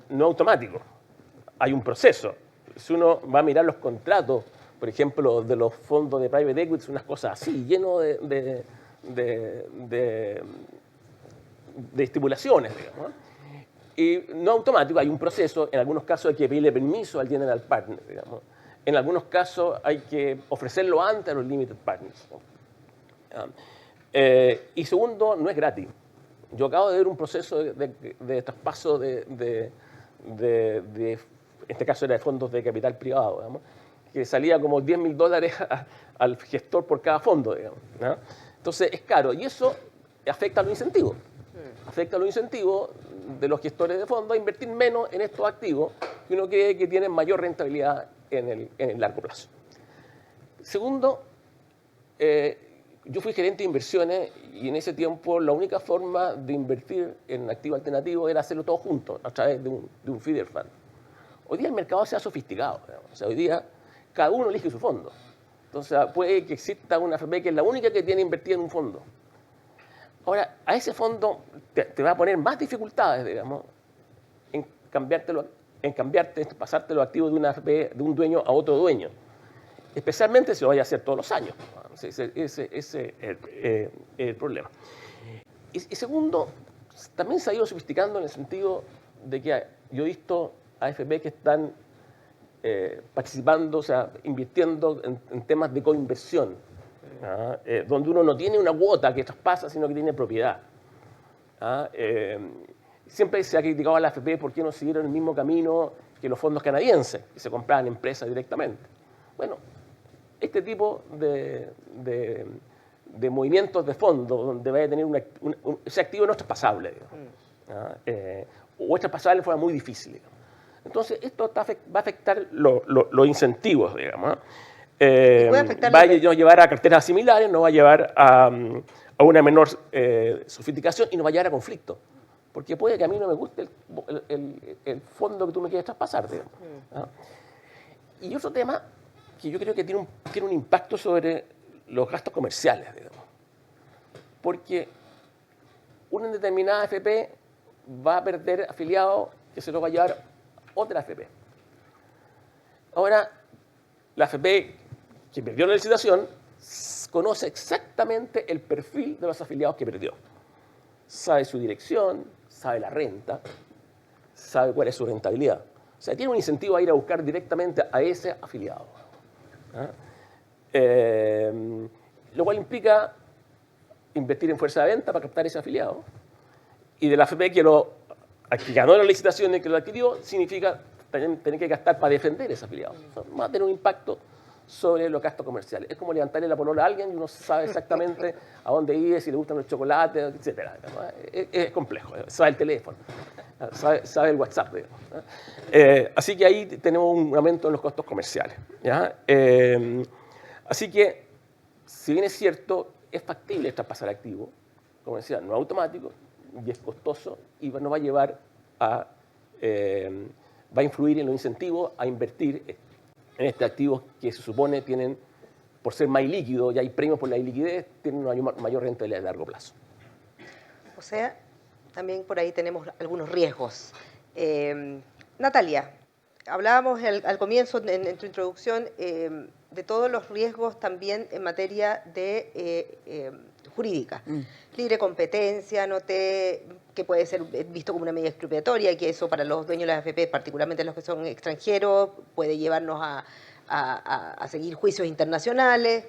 no es automático, hay un proceso. Si uno va a mirar los contratos, por ejemplo, de los fondos de private equity, unas cosas así, lleno de estipulaciones, digamos. Y no automático, hay un proceso, en algunos casos hay que pedirle permiso al general partner, digamos. En algunos casos hay que ofrecerlo antes a los limited partners. Y segundo, no es gratis. Yo acabo de ver un proceso de traspaso en este caso era de fondos de capital privado, digamos, que salía como $10.000 al gestor por cada fondo, digamos, ¿no? Entonces es caro y eso afecta a los incentivos. Afecta a los incentivos de los gestores de fondos a invertir menos en estos activos que uno cree que tienen mayor rentabilidad en el largo plazo. Segundo, yo fui gerente de inversiones y en ese tiempo la única forma de invertir en activos alternativos era hacerlo todo junto, a través de un feeder fund. Hoy día el mercado se ha sofisticado, digamos. O sea, hoy día cada uno elige su fondo. Entonces puede que exista una AFP que es la única que tiene invertida en un fondo. Ahora, a ese fondo te va a poner más dificultades, digamos, en pasarte los activos de una AFP, de un dueño a otro dueño. Especialmente si lo vaya a hacer todos los años. Ese es el problema. Y segundo, también se ha ido sofisticando en el sentido de que yo he visto AFP que están participando, o sea, invirtiendo en temas de coinversión, donde uno no tiene una cuota que traspasa, sino que tiene propiedad. Siempre se ha criticado a la AFP por qué no siguieron el mismo camino que los fondos canadienses, que se compraban empresas directamente. Bueno, este tipo de movimientos de fondos donde vaya a tener ese activo no es traspasable, o es traspasable de forma muy difícil, digamos. Entonces, esto va a afectar los incentivos, digamos. Va a llevar a carteras similares, no va a llevar a una menor sofisticación y no va a llevar a conflictos. Porque puede que a mí no me guste el fondo que tú me quieres traspasar, digamos. Y otro tema que yo creo que tiene un impacto sobre los gastos comerciales, digamos. Porque una determinada AFP va a perder afiliados que se los va a llevar otra AFP. Ahora, la AFP que perdió la licitación conoce exactamente el perfil de los afiliados que perdió. Sabe su dirección, sabe la renta, sabe cuál es su rentabilidad. O sea, tiene un incentivo a ir a buscar directamente a ese afiliado. Lo cual implica invertir en fuerza de venta para captar ese afiliado. Y de la AFP que ganó la licitación y que lo adquirió, significa tener que gastar para defender ese afiliado. O sea, va a tener un impacto sobre los gastos comerciales. Es como levantarle la polola a alguien y uno sabe exactamente a dónde ir, si le gustan los chocolates, etc. Es complejo, sabe el teléfono, sabe el WhatsApp. Así que ahí tenemos un aumento en los costos comerciales, ¿ya? Así que, si bien es cierto, es factible traspasar activos, como decía, no es automático y es costoso y nos va a llevar va a influir en los incentivos a invertir en estos activos que se supone tienen, por ser más líquidos, y hay premios por la liquidez, tienen una mayor rentabilidad a largo plazo. O sea, también por ahí tenemos algunos riesgos. Natalia, hablábamos al comienzo, en tu introducción, de todos los riesgos también en materia de jurídica. Libre competencia, que puede ser visto como una medida expropiatoria y que eso para los dueños de las AFP, particularmente los que son extranjeros, puede llevarnos a seguir juicios internacionales.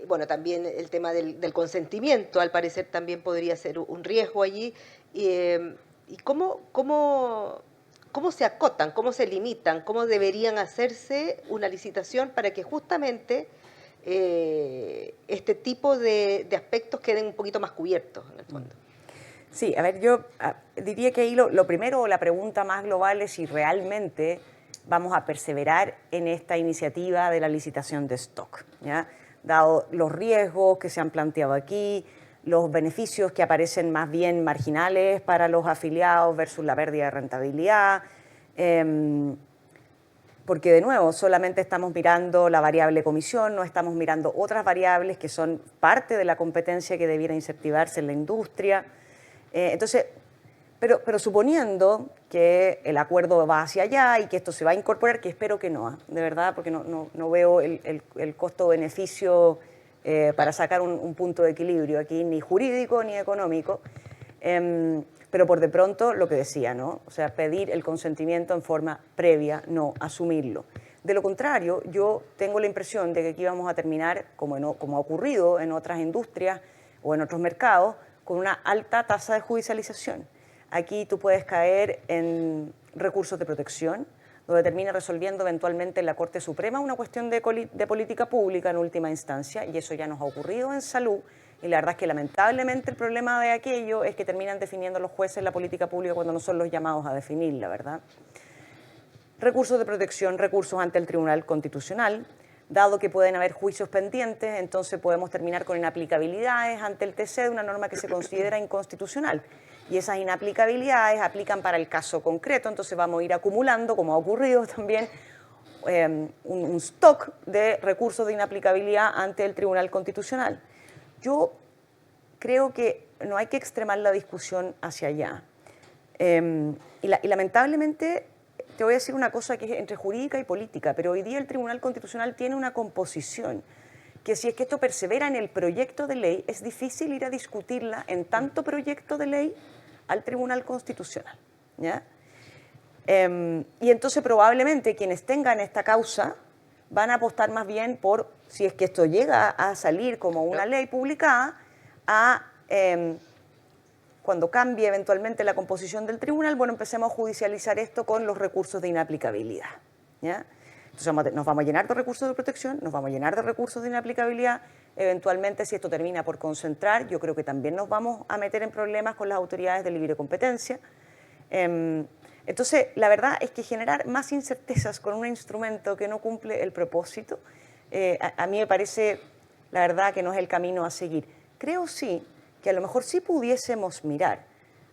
Bueno, también el tema del consentimiento, al parecer, también podría ser un riesgo allí. ¿Y cómo ¿cómo se acotan, cómo se limitan, cómo deberían hacerse una licitación para que justamente este tipo de aspectos queden un poquito más cubiertos en el fondo? Sí, a ver, yo diría que ahí lo primero, o la pregunta más global es si realmente vamos a perseverar en esta iniciativa de la licitación de stock, ¿ya? Dado los riesgos que se han planteado aquí, los beneficios que aparecen más bien marginales para los afiliados versus la pérdida de rentabilidad, porque de nuevo solamente estamos mirando la variable comisión, no estamos mirando otras variables que son parte de la competencia que debiera incentivarse en la industria. Entonces, pero suponiendo que el acuerdo va hacia allá y que esto se va a incorporar, que espero que no, de verdad, porque no veo el costo-beneficio para sacar un punto de equilibrio aquí, ni jurídico ni económico, pero por de pronto lo que decía, ¿no? O sea, pedir el consentimiento en forma previa, no asumirlo. De lo contrario, yo tengo la impresión de que aquí vamos a terminar, como ha ocurrido en otras industrias o en otros mercados, con una alta tasa de judicialización. Aquí tú puedes caer en recursos de protección, donde termina resolviendo eventualmente en la Corte Suprema una cuestión de política pública en última instancia, y eso ya nos ha ocurrido en salud, y la verdad es que lamentablemente el problema de aquello es que terminan definiendo los jueces la política pública cuando no son los llamados a definirla, ¿verdad? Recursos de protección, recursos ante el Tribunal Constitucional. Dado que pueden haber juicios pendientes, entonces podemos terminar con inaplicabilidades ante el TC de una norma que se considera inconstitucional. Y esas inaplicabilidades aplican para el caso concreto, entonces vamos a ir acumulando, como ha ocurrido también, un stock de recursos de inaplicabilidad ante el Tribunal Constitucional. Yo creo que no hay que extremar la discusión hacia allá. Y lamentablemente, te voy a decir una cosa que es entre jurídica y política, pero hoy día el Tribunal Constitucional tiene una composición que si es que esto persevera en el proyecto de ley, es difícil ir a discutirla en tanto proyecto de ley al Tribunal Constitucional, ¿ya? Y entonces probablemente quienes tengan esta causa van a apostar más bien por, si es que esto llega a salir como una ley publicada, cuando cambie eventualmente la composición del tribunal, bueno, empecemos a judicializar esto con los recursos de inaplicabilidad, ¿ya? Entonces nos vamos a llenar de recursos de protección, nos vamos a llenar de recursos de inaplicabilidad, eventualmente si esto termina por concentrar, yo creo que también nos vamos a meter en problemas con las autoridades de libre competencia. Entonces, la verdad es que generar más incertezas con un instrumento que no cumple el propósito, a mí me parece, la verdad, que no es el camino a seguir. Creo sí que a lo mejor sí pudiésemos mirar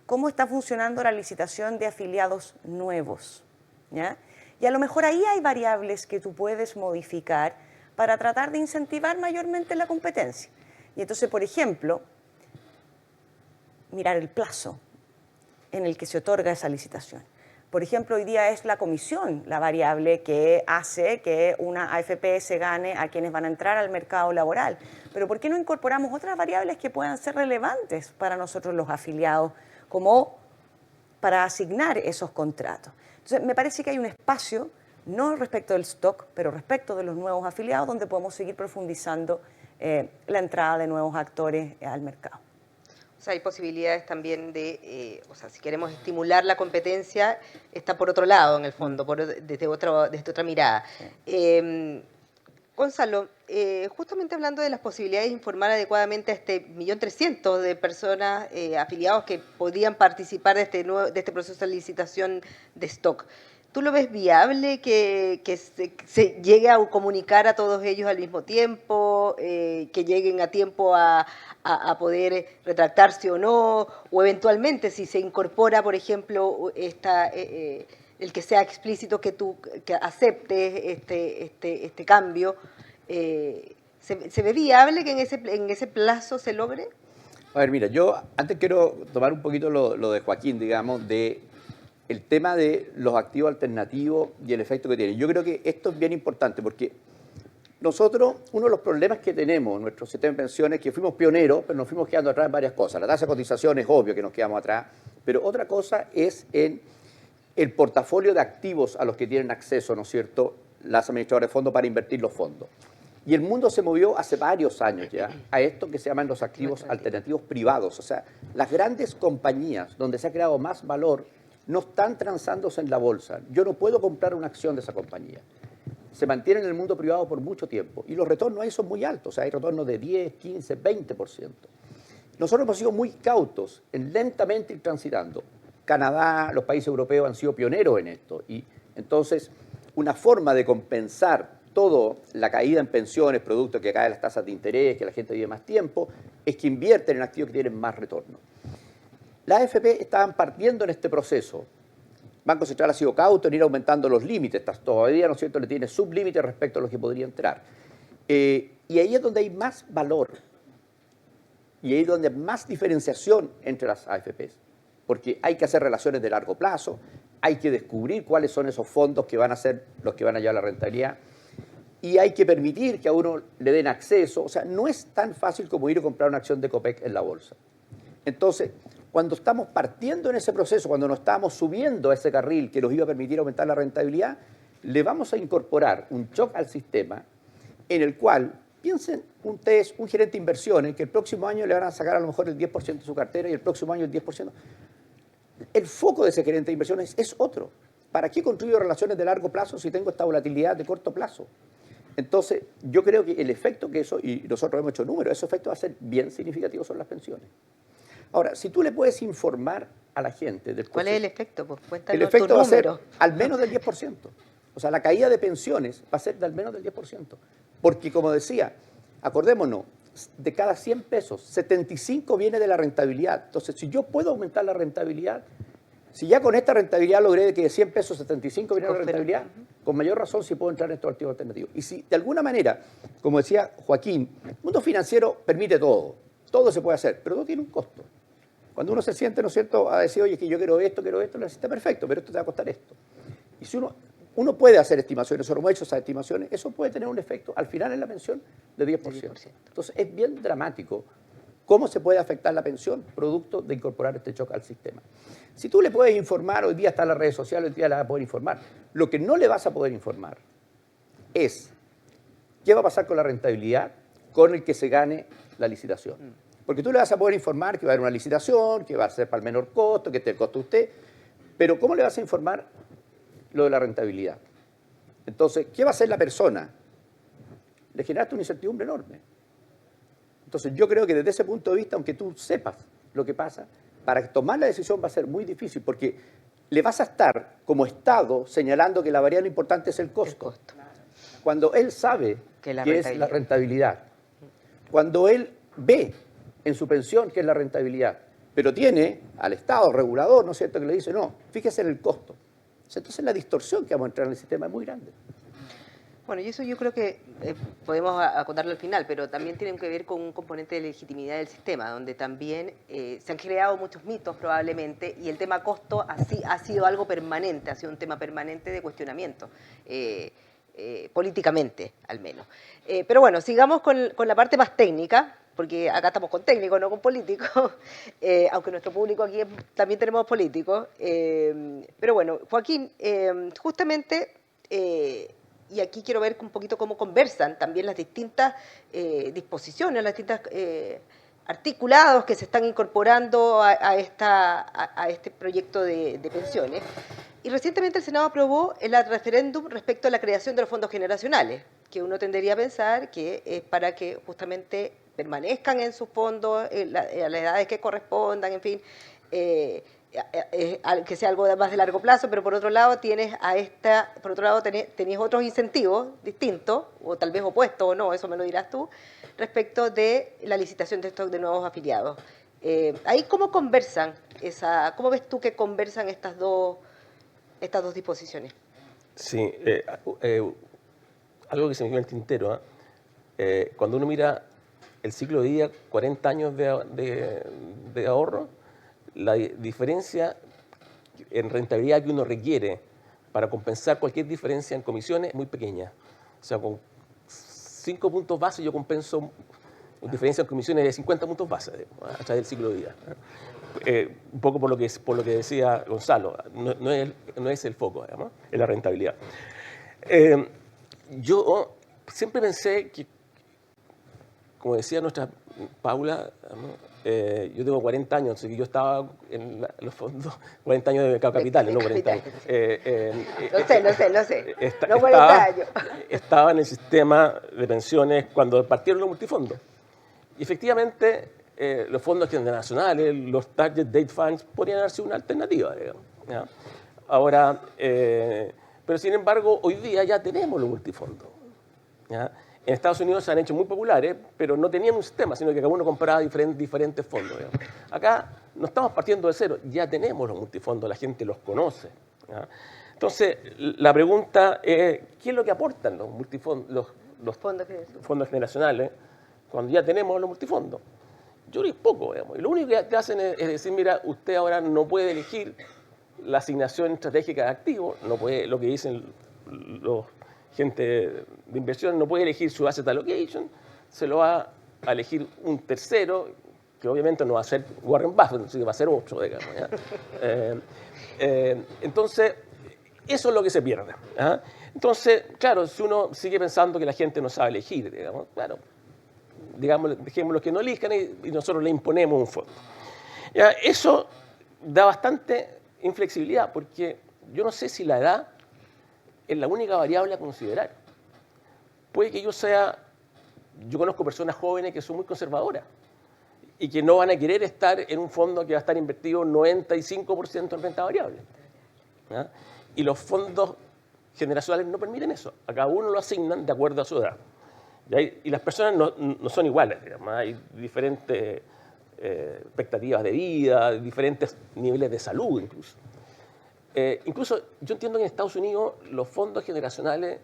cómo está funcionando la licitación de afiliados nuevos, ¿ya? Y a lo mejor ahí hay variables que tú puedes modificar para tratar de incentivar mayormente la competencia. Y entonces, por ejemplo, mirar el plazo en el que se otorga esa licitación. Por ejemplo, hoy día es la comisión la variable que hace que una AFP se gane a quienes van a entrar al mercado laboral. Pero ¿por qué no incorporamos otras variables que puedan ser relevantes para nosotros los afiliados, como para asignar esos contratos? Entonces, me parece que hay un espacio, no respecto del stock, pero respecto de los nuevos afiliados, donde podemos seguir profundizando la entrada de nuevos actores al mercado. O sea, hay posibilidades también de, o sea, si queremos estimular la competencia, está por otro lado, en el fondo, desde otra mirada. Sí. Gonzalo, justamente hablando de las posibilidades de informar adecuadamente a este 1.300.000 de personas afiliados que podrían participar de este proceso de licitación de stock, ¿tú lo ves viable que se llegue a comunicar a todos ellos al mismo tiempo, que lleguen a tiempo a poder retractarse o no, o eventualmente si se incorpora, por ejemplo, el que sea explícito que tú que aceptes este cambio, ¿se ve viable que en ese plazo se logre? A ver, mira, yo antes quiero tomar un poquito lo de Joaquín, digamos, de el tema de los activos alternativos y el efecto que tienen. Yo creo que esto es bien importante porque nosotros, uno de los problemas que tenemos en nuestro sistema de pensiones es que fuimos pioneros, pero nos fuimos quedando atrás en varias cosas. La tasa de cotización es obvio que nos quedamos atrás, pero otra cosa es en el portafolio de activos a los que tienen acceso, ¿no es cierto?, las administradoras de fondos para invertir los fondos. Y el mundo se movió hace varios años ya a esto que se llaman los activos alternativos privados. O sea, las grandes compañías donde se ha creado más valor no están transándose en la bolsa. Yo no puedo comprar una acción de esa compañía. Se mantienen en el mundo privado por mucho tiempo y los retornos ahí son muy altos, o sea, hay retornos de 10, 15, 20%. Nosotros hemos sido muy cautos en lentamente ir transitando. Canadá, los países europeos han sido pioneros en esto y entonces una forma de compensar toda la caída en pensiones, producto que caen las tasas de interés, que la gente vive más tiempo, es que invierten en activos que tienen más retorno. Las AFP estaban partiendo en este proceso. Banco Central ha sido cauto en ir aumentando los límites, todavía, ¿no es cierto?, le tiene sublímites respecto a lo que podría entrar. Y ahí es donde hay más valor y ahí es donde hay más diferenciación entre las AFPs, porque hay que hacer relaciones de largo plazo, hay que descubrir cuáles son esos fondos que van a ser los que van a llevar la rentabilidad y hay que permitir que a uno le den acceso. O sea, no es tan fácil como ir a comprar una acción de Copec en la bolsa. Entonces, cuando estamos partiendo en ese proceso, cuando nos estamos subiendo a ese carril que nos iba a permitir aumentar la rentabilidad, le vamos a incorporar un shock al sistema en el cual, piensen ustedes, un gerente de inversiones que el próximo año le van a sacar a lo mejor el 10% de su cartera y el próximo año el 10%. El foco de ese gerente de inversiones es otro. ¿Para qué construyo relaciones de largo plazo si tengo esta volatilidad de corto plazo? Entonces, yo creo que el efecto que eso, y nosotros hemos hecho números, ese efecto va a ser bien significativo sobre las pensiones. Ahora, si tú le puedes informar a la gente del proceso, ¿cuál es el efecto? Pues cuéntanos el efecto va a ser número. al menos del 10%. O sea, la caída de pensiones va a ser de al menos del 10%. Porque, como decía, acordémonos, de cada 100 pesos, 75 viene de la rentabilidad. Entonces, si yo puedo aumentar la rentabilidad, si ya con esta rentabilidad logré que de 100 pesos 75 viene de la rentabilidad, con mayor razón si puedo entrar en estos activos alternativos. Y si de alguna manera, como decía Joaquín, el mundo financiero permite todo se puede hacer, pero todo tiene un costo. Cuando uno se siente, ¿no es cierto?, a decir, oye, que yo quiero esto, lo necesita, perfecto, pero esto te va a costar esto. Y si uno puede hacer estimaciones, nosotros hemos hecho esas estimaciones, eso puede tener un efecto al final en la pensión de 10%. Entonces, es bien dramático cómo se puede afectar la pensión producto de incorporar este shock al sistema. Si tú le puedes informar, hoy día están las redes sociales, hoy día le vas a poder informar. Lo que no le vas a poder informar es qué va a pasar con la rentabilidad con el que se gane la licitación. Porque tú le vas a poder informar que va a haber una licitación, que va a ser para el menor costo, que te costa usted, pero ¿cómo le vas a informar lo de la rentabilidad? Entonces, ¿qué va a hacer la persona? Le generaste una incertidumbre enorme. Entonces, yo creo que desde ese punto de vista, aunque tú sepas lo que pasa, para tomar la decisión va a ser muy difícil, porque le vas a estar, como Estado, señalando que la variable importante es el costo. Cuando él sabe que es la rentabilidad. Cuando él ve en su pensión que es la rentabilidad, pero tiene al Estado regulador, ¿no es cierto?, que le dice, no, fíjese en el costo. Entonces la distorsión que vamos a entrar en el sistema es muy grande. Bueno, y eso yo creo que podemos acotarlo al final, pero también tiene que ver con un componente de legitimidad del sistema, donde también se han creado muchos mitos probablemente, y el tema costo así ha sido algo permanente, ha sido un tema permanente de cuestionamiento, políticamente al menos. Pero bueno, sigamos con la parte más técnica, porque acá estamos con técnicos, no con políticos, aunque nuestro público aquí también tenemos políticos. Pero bueno, Joaquín, justamente, y aquí quiero ver un poquito cómo conversan también las distintas disposiciones, las distintas articulados que se están incorporando a este proyecto de pensiones. Y recientemente el Senado aprobó el referéndum respecto a la creación de los fondos generacionales, que uno tendería a pensar que es para que justamente permanezcan en sus fondos, a las edades que correspondan, en fin, que sea algo más de largo plazo, pero por otro lado tenés otros incentivos distintos, o tal vez opuestos o no, eso me lo dirás tú, respecto de la licitación de estos de nuevos afiliados. Ahí, ¿cómo conversan cómo ves tú que conversan estas dos disposiciones? Sí, algo que se me quedó en el tintero, cuando uno mira el ciclo de vida, 40 años de ahorro, la diferencia en rentabilidad que uno requiere para compensar cualquier diferencia en comisiones es muy pequeña. O sea, con 5 puntos base yo compenso diferencia en comisiones de 50 puntos base a través del ciclo de vida. Un poco por lo que decía Gonzalo, no es el foco, ¿no? Es la rentabilidad. Yo siempre pensé que, como decía nuestra Paula, ¿no?, yo tengo 40 años, así que yo estaba en los fondos, 40 años de mercado de capitales, no 40 años. No sé. No 40 años. Estaba en el sistema de pensiones cuando partieron los multifondos. Y efectivamente, los fondos internacionales, los Target Date Funds, podrían haber sido una alternativa, digamos, ¿ya? Ahora, pero sin embargo, hoy día ya tenemos los multifondos, ¿ya? En Estados Unidos se han hecho muy populares, pero no tenían un sistema, sino que cada uno compraba diferentes fondos, digamos. Acá no estamos partiendo de cero, ya tenemos los multifondos, la gente los conoce, ¿ya? Entonces, la pregunta es, ¿qué es lo que aportan los multifondos, los fondos generacionales cuando ya tenemos los multifondos? Yo creo que es poco, digamos. Y lo único que te hacen es decir, mira, usted ahora no puede elegir la asignación estratégica de activos, no puede, lo que dicen los gente de inversión, no puede elegir su asset allocation, se lo va a elegir un tercero, que obviamente no va a ser Warren Buffett, sino que va a ser otro, digamos, ¿ya? Entonces, eso es lo que se pierde, ¿ya? Entonces, claro, si uno sigue pensando que la gente no sabe elegir, digamos, claro, digamos, dejémoslo que no elijan y nosotros le imponemos un fondo. Ya, eso da bastante inflexibilidad, porque yo no sé si la edad es la única variable a considerar. Puede que yo conozco personas jóvenes que son muy conservadoras y que no van a querer estar en un fondo que va a estar invertido 95% en renta variable, ¿ya? Y los fondos generacionales no permiten eso. A cada uno lo asignan de acuerdo a su edad. Y las personas no son iguales, digamos. Hay diferentes expectativas de vida, diferentes niveles de salud incluso. Incluso yo entiendo que en Estados Unidos los fondos generacionales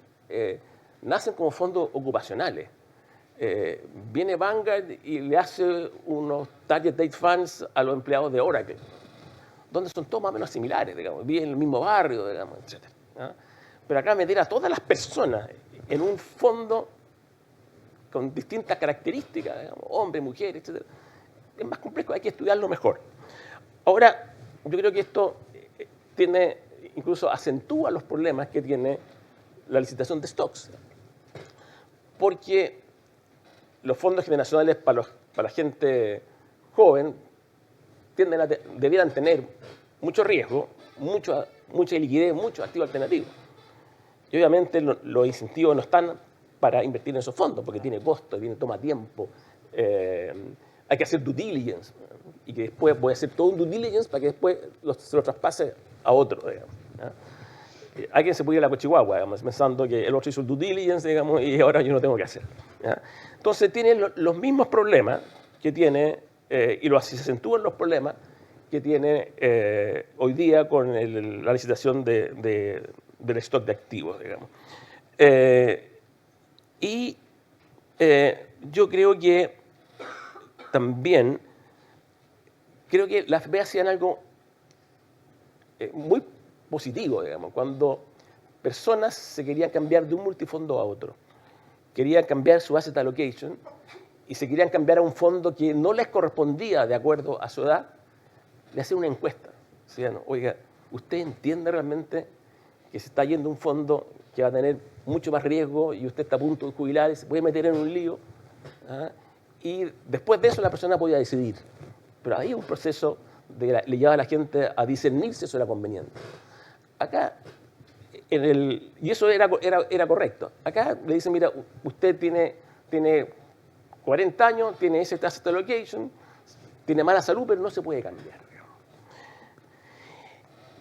nacen como fondos ocupacionales. Viene Vanguard y le hace unos Target Date Funds a los empleados de Oracle, donde son todos más o menos similares, digamos, viven en el mismo barrio, digamos, etc. ¿Ya? Pero acá meter a todas las personas en un fondo con distintas características, digamos, hombres, mujeres, etc., es más complejo, hay que estudiarlo mejor. Ahora, yo creo que esto incluso acentúa los problemas que tiene la licitación de stocks, porque los fondos generacionales para la gente joven debieran tener mucho riesgo, mucha liquidez, muchos activos alternativos. Y obviamente los incentivos no están para invertir en esos fondos, porque tiene costo, toma tiempo, hay que hacer due diligence, y que después voy a hacer todo un due diligence para que después se lo traspase a otro, digamos, ¿ya? Alguien se puede ir a la cochihuahua, digamos, pensando que el otro hizo el due diligence, digamos, y ahora yo no tengo que hacer, ¿ya? Entonces tiene los mismos problemas que tiene, y se acentúan los problemas que tiene hoy día con la licitación del stock de activos, digamos. Yo creo que también, creo que las AFP hacían algo muy positivo, digamos, cuando personas se querían cambiar de un multifondo a otro, querían cambiar su asset allocation y se querían cambiar a un fondo que no les correspondía de acuerdo a su edad, le hacían una encuesta. Decían, oiga, ¿usted entiende realmente que se está yendo a un fondo que va a tener mucho más riesgo y usted está a punto de jubilar y se puede meter en un lío? ¿Ah? Y después de eso la persona podía decidir. Pero había un proceso le llevaba a la gente a discernir si eso era conveniente. Acá, y eso era correcto. Acá le dicen, mira, usted tiene 40 años, tiene ese asset allocation, tiene mala salud, pero no se puede cambiar.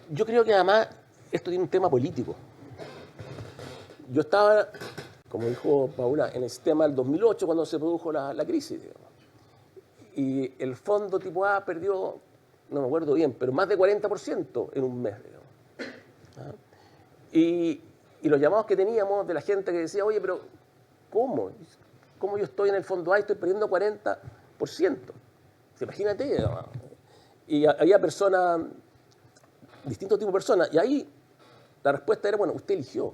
Yo creo que además esto tiene un tema político. Yo estaba, como dijo Paula, en el sistema del 2008 cuando se produjo la crisis, digamos. Y el fondo tipo A perdió, no me acuerdo bien, pero más de 40% en un mes, digamos. ¿Ah? Y los llamados que teníamos de la gente que decía, oye, pero ¿cómo? ¿Cómo yo estoy en el fondo A y estoy perdiendo 40%? Imagínate, digamos. Y había personas, distintos tipos de personas, y ahí la respuesta era, bueno, usted eligió.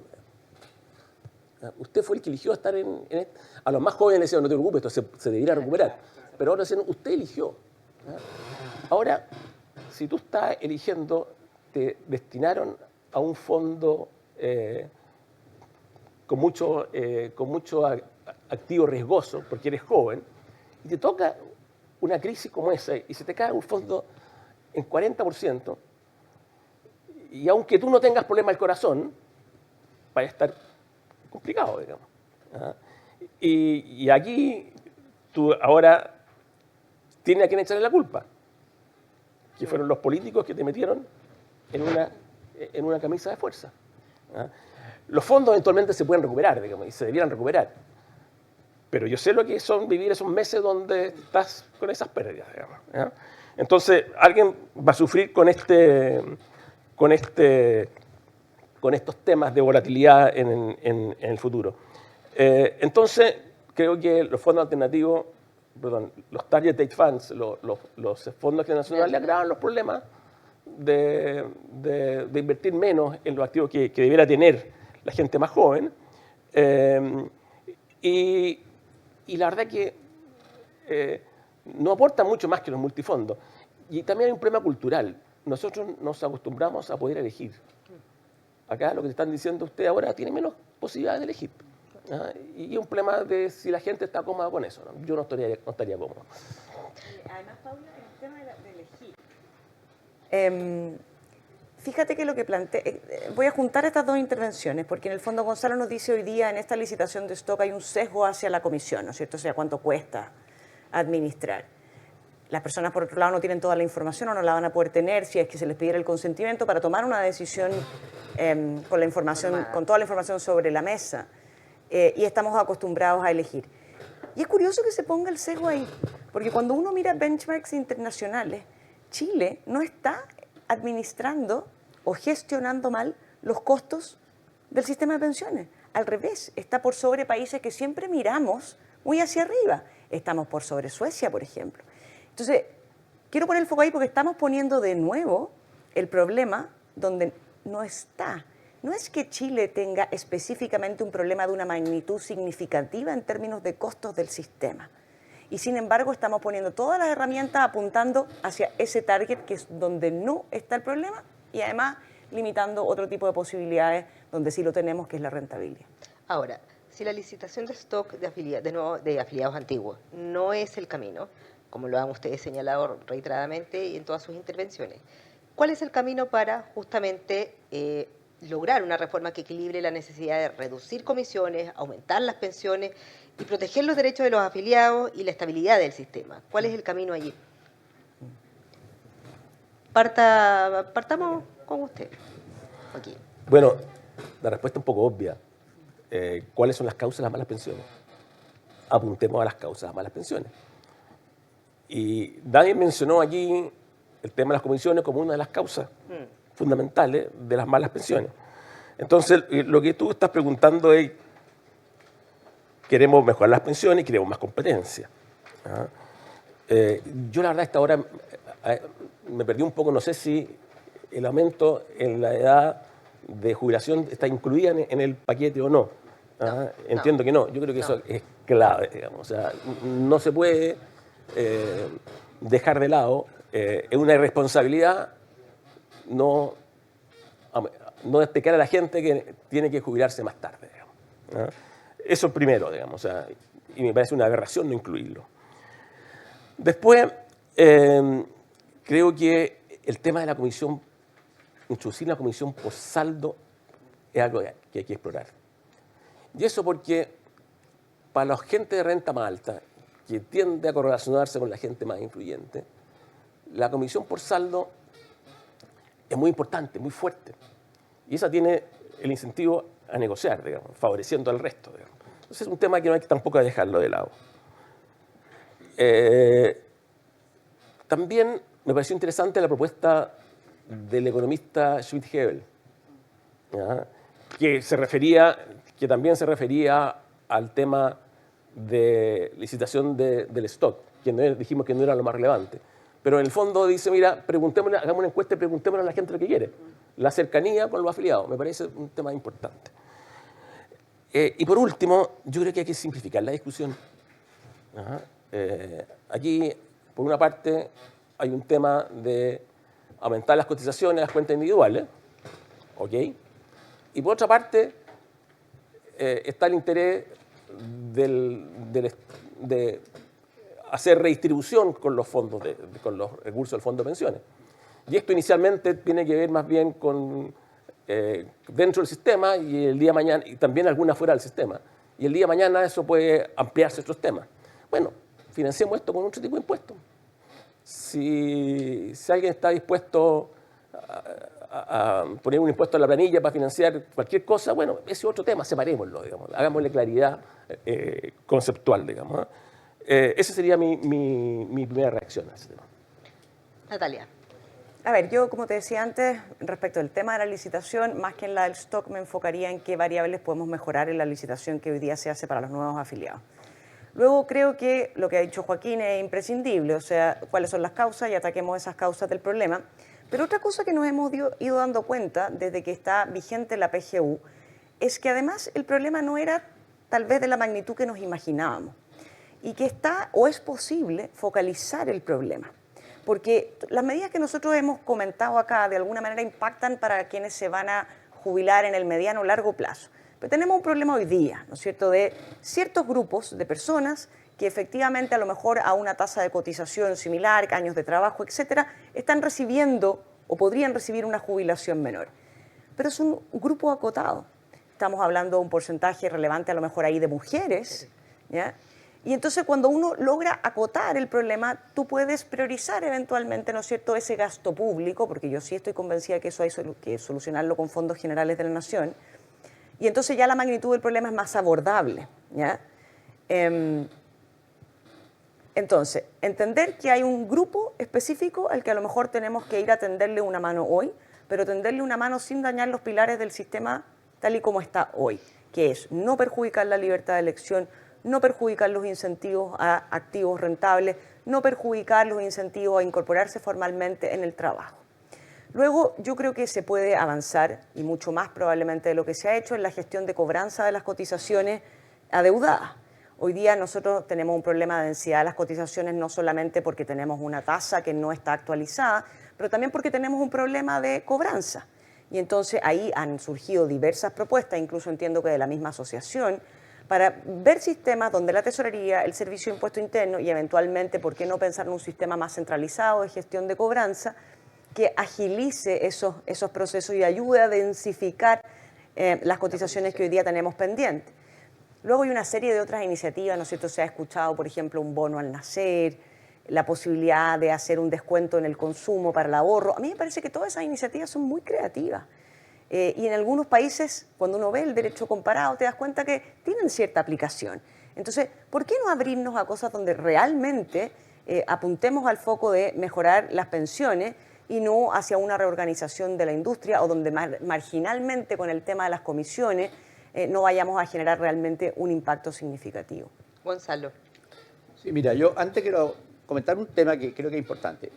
Usted fue el que eligió estar en esto. A los más jóvenes les decían, no te preocupes, esto se debería recuperar. Pero ahora decían, usted eligió. Ahora, si tú estás eligiendo, te destinaron a un fondo con mucho activo riesgoso, porque eres joven, y te toca una crisis como esa y se te cae un fondo en 40%, y aunque tú no tengas problema del corazón, va a estar complicado, digamos. ¿Ah? Y aquí tú ahora tienes a quien echarle la culpa, que fueron los políticos que te metieron en una camisa de fuerza. ¿Ah? Los fondos eventualmente se pueden recuperar, digamos, y se debieran recuperar. Pero yo sé lo que son vivir esos meses donde estás con esas pérdidas, digamos. ¿Ah? Entonces, alguien va a sufrir con estos temas de volatilidad en el futuro. Entonces, creo que los fondos alternativos, los target date funds, los fondos internacionales le agravan los problemas de invertir menos en los activos que debiera tener la gente más joven. Y la verdad que no aporta mucho más que los multifondos. Y también hay un problema cultural. Nosotros nos acostumbramos a poder elegir. Acá lo que te están diciendo usted ahora tiene menos posibilidades de elegir. ¿Ah? Y es un problema de si la gente está cómoda con eso, ¿no? Yo no estaría cómodo. Además, Paula, el tema de elegir. Fíjate que lo que voy a juntar estas dos intervenciones, porque en el fondo Gonzalo nos dice hoy día en esta licitación de stock hay un sesgo hacia la comisión, ¿no es cierto? O sea, cuánto cuesta administrar. Las personas, por otro lado, no tienen toda la información o no la van a poder tener si es que se les pidiera el consentimiento para tomar una decisión con toda la información sobre la mesa. Y estamos acostumbrados a elegir. Y es curioso que se ponga el sesgo ahí, porque cuando uno mira benchmarks internacionales, Chile no está administrando o gestionando mal los costos del sistema de pensiones. Al revés, está por sobre países que siempre miramos muy hacia arriba. Estamos por sobre Suecia, por ejemplo. Entonces, quiero poner el foco ahí porque estamos poniendo de nuevo el problema donde no está. No es que Chile tenga específicamente un problema de una magnitud significativa en términos de costos del sistema. Y sin embargo, estamos poniendo todas las herramientas apuntando hacia ese target que es donde no está el problema y además limitando otro tipo de posibilidades donde sí lo tenemos, que es la rentabilidad. Ahora, si la licitación de stock de afiliados antiguos no es el camino, como lo han ustedes señalado reiteradamente y en todas sus intervenciones, ¿cuál es el camino para justamente lograr una reforma que equilibre la necesidad de reducir comisiones, aumentar las pensiones y proteger los derechos de los afiliados y la estabilidad del sistema? ¿Cuál es el camino allí? Partamos con usted, Joaquín. Bueno, la respuesta es un poco obvia. ¿Cuáles son las causas de las malas pensiones? Apuntemos a las causas de las malas pensiones. Y nadie mencionó aquí el tema de las comisiones como una de las causas fundamentales de las malas pensiones. Entonces, lo que tú estás preguntando es, queremos mejorar las pensiones y queremos más competencia. ¿Ah? Yo la verdad a esta hora me perdí un poco, no sé si el aumento en la edad de jubilación está incluida en el paquete o no. ¿Ah? Entiendo que no, yo creo que eso es clave, digamos. O sea, no se puede dejar de lado, es una irresponsabilidad no explicar a la gente que tiene que jubilarse más tarde, digamos, ¿no? Eso primero, digamos, o sea, y me parece una aberración no incluirlo. Después, creo que el tema de la comisión, introducir la comisión por saldo, es algo que hay que explorar. Y eso porque para la gente de renta más alta, que tiende a correlacionarse con la gente más influyente, la comisión por saldo es muy importante, muy fuerte. Y esa tiene el incentivo a negociar, digamos, favoreciendo al resto, digamos. Entonces es un tema que no hay que tampoco dejarlo de lado. También me pareció interesante la propuesta del economista Schmidt-Hebel, que también se refería al tema de licitación del stock, que dijimos que no era lo más relevante. Pero en el fondo dice, mira, hagamos una encuesta y preguntémosle a la gente lo que quiere. La cercanía con los afiliados, me parece un tema importante. Y por último, yo creo que hay que simplificar la discusión. Aquí, por una parte, hay un tema de aumentar las cotizaciones a las cuentas individuales, ¿ok? Y por otra parte, está el interés de hacer redistribución con los fondos, con los recursos del fondo de pensiones. Y esto inicialmente tiene que ver más bien con dentro del sistema y el día de mañana, y también alguna fuera del sistema. Y el día de mañana eso puede ampliarse a otros temas. Bueno, financiemos esto con otro tipo de impuestos. Si alguien está dispuesto a poner un impuesto a la planilla para financiar cualquier cosa, bueno, ese es otro tema, separémoslo, digamos, hagámosle claridad conceptual, digamos. Esa sería mi primera reacción a ese tema. Natalia. A ver, yo como te decía antes, respecto al tema de la licitación, más que en la del stock me enfocaría en qué variables podemos mejorar en la licitación que hoy día se hace para los nuevos afiliados. Luego creo que lo que ha dicho Joaquín es imprescindible, o sea, cuáles son las causas y ataquemos esas causas del problema. Pero otra cosa que nos hemos ido dando cuenta desde que está vigente la PGU es que además el problema no era tal vez de la magnitud que nos imaginábamos y que está o es posible focalizar el problema. Porque las medidas que nosotros hemos comentado acá de alguna manera impactan para quienes se van a jubilar en el mediano o largo plazo. Pero tenemos un problema hoy día, ¿no es cierto?, de ciertos grupos de personas que efectivamente a lo mejor a una tasa de cotización similar, años de trabajo, etcétera, están recibiendo o podrían recibir una jubilación menor. Pero es un grupo acotado. Estamos hablando de un porcentaje relevante a lo mejor ahí de mujeres, ¿ya? Y entonces cuando uno logra acotar el problema, tú puedes priorizar eventualmente, ¿no es cierto?, ese gasto público, porque yo sí estoy convencida que eso hay que solucionarlo con fondos generales de la Nación, y entonces ya la magnitud del problema es más abordable, ¿ya? Entonces, entender que hay un grupo específico al que a lo mejor tenemos que ir a tenderle una mano hoy, pero tenderle una mano sin dañar los pilares del sistema tal y como está hoy, que es no perjudicar la libertad de elección, no perjudicar los incentivos a activos rentables, no perjudicar los incentivos a incorporarse formalmente en el trabajo. Luego, yo creo que se puede avanzar, y mucho más probablemente de lo que se ha hecho, en la gestión de cobranza de las cotizaciones adeudadas. Hoy día nosotros tenemos un problema de densidad de las cotizaciones no solamente porque tenemos una tasa que no está actualizada, pero también porque tenemos un problema de cobranza. Y entonces ahí han surgido diversas propuestas, incluso entiendo que de la misma asociación, para ver sistemas donde la tesorería, el servicio de impuesto interno y eventualmente, ¿por qué no pensar en un sistema más centralizado de gestión de cobranza que agilice esos procesos y ayude a densificar las cotizaciones que hoy día tenemos pendientes? Luego hay una serie de otras iniciativas, ¿no es cierto? Se ha escuchado, por ejemplo, un bono al nacer, la posibilidad de hacer un descuento en el consumo para el ahorro. A mí me parece que todas esas iniciativas son muy creativas. Y en algunos países, cuando uno ve el derecho comparado, te das cuenta que tienen cierta aplicación. Entonces, ¿por qué no abrirnos a cosas donde realmente apuntemos al foco de mejorar las pensiones y no hacia una reorganización de la industria o donde marginalmente con el tema de las comisiones no vayamos a generar realmente un impacto significativo? Gonzalo. Sí, mira, yo antes quiero comentar un tema que creo que es importante.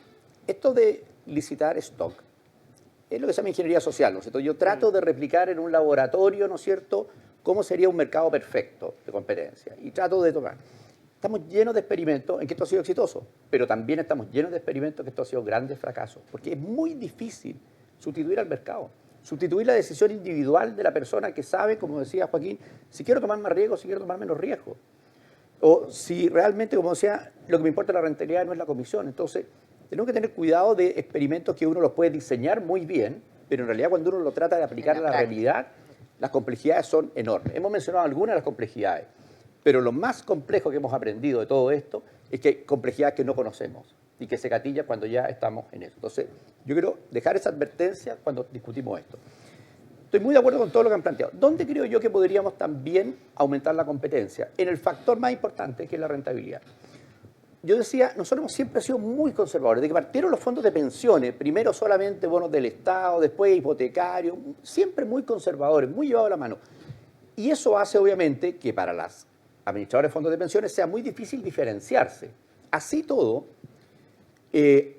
Esto de licitar stock es lo que se llama ingeniería social, ¿no es cierto? Yo trato de replicar en un laboratorio, ¿no es cierto?, cómo sería un mercado perfecto de competencia. Y trato de tomar. Estamos llenos de experimentos en que esto ha sido exitoso, pero también estamos llenos de experimentos en que esto ha sido grandes fracasos, porque es muy difícil sustituir al mercado, sustituir la decisión individual de la persona que sabe, como decía Joaquín, si quiero tomar más riesgo, si quiero tomar menos riesgo. O si realmente, como decía, lo que me importa es la rentabilidad, no es la comisión. Entonces, tenemos que tener cuidado de experimentos que uno los puede diseñar muy bien, pero en realidad cuando uno lo trata de aplicar a la realidad, las complejidades son enormes. Hemos mencionado algunas de las complejidades, pero lo más complejo que hemos aprendido de todo esto es que hay complejidades que no conocemos y que se gatilla cuando ya estamos en eso. Entonces, yo quiero dejar esa advertencia cuando discutimos esto. Estoy muy de acuerdo con todo lo que han planteado. ¿Dónde creo yo que podríamos también aumentar la competencia? En el factor más importante, que es la rentabilidad. Yo decía, nosotros hemos siempre sido muy conservadores. De que partieron los fondos de pensiones, primero solamente bonos del Estado, después hipotecarios, siempre muy conservadores, muy llevados a la mano. Y eso hace, obviamente, que para las administradoras de fondos de pensiones sea muy difícil diferenciarse. Así todo,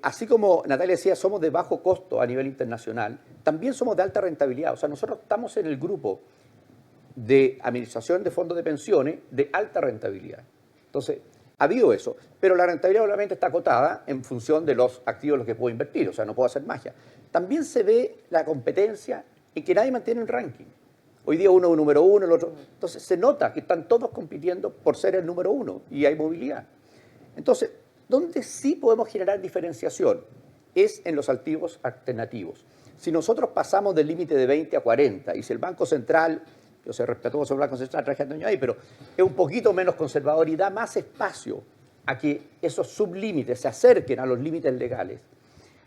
así como Natalia decía, somos de bajo costo a nivel internacional, también somos de alta rentabilidad. O sea, nosotros estamos en el grupo de administración de fondos de pensiones de alta rentabilidad. Entonces, ha habido eso, pero la rentabilidad obviamente está acotada en función de los activos en los que puedo invertir, o sea, no puedo hacer magia. También se ve la competencia en que nadie mantiene el ranking. Hoy día uno es número uno, el otro. Entonces se nota que están todos compitiendo por ser el número uno y hay movilidad. Entonces, donde sí podemos generar diferenciación es en los activos alternativos. Si nosotros pasamos del límite de 20 a 40 y si el Banco Central, yo sé respetuoso del Banco Central, traje años ahí, pero es un poquito menos conservador y da más espacio a que esos sublímites se acerquen a los límites legales,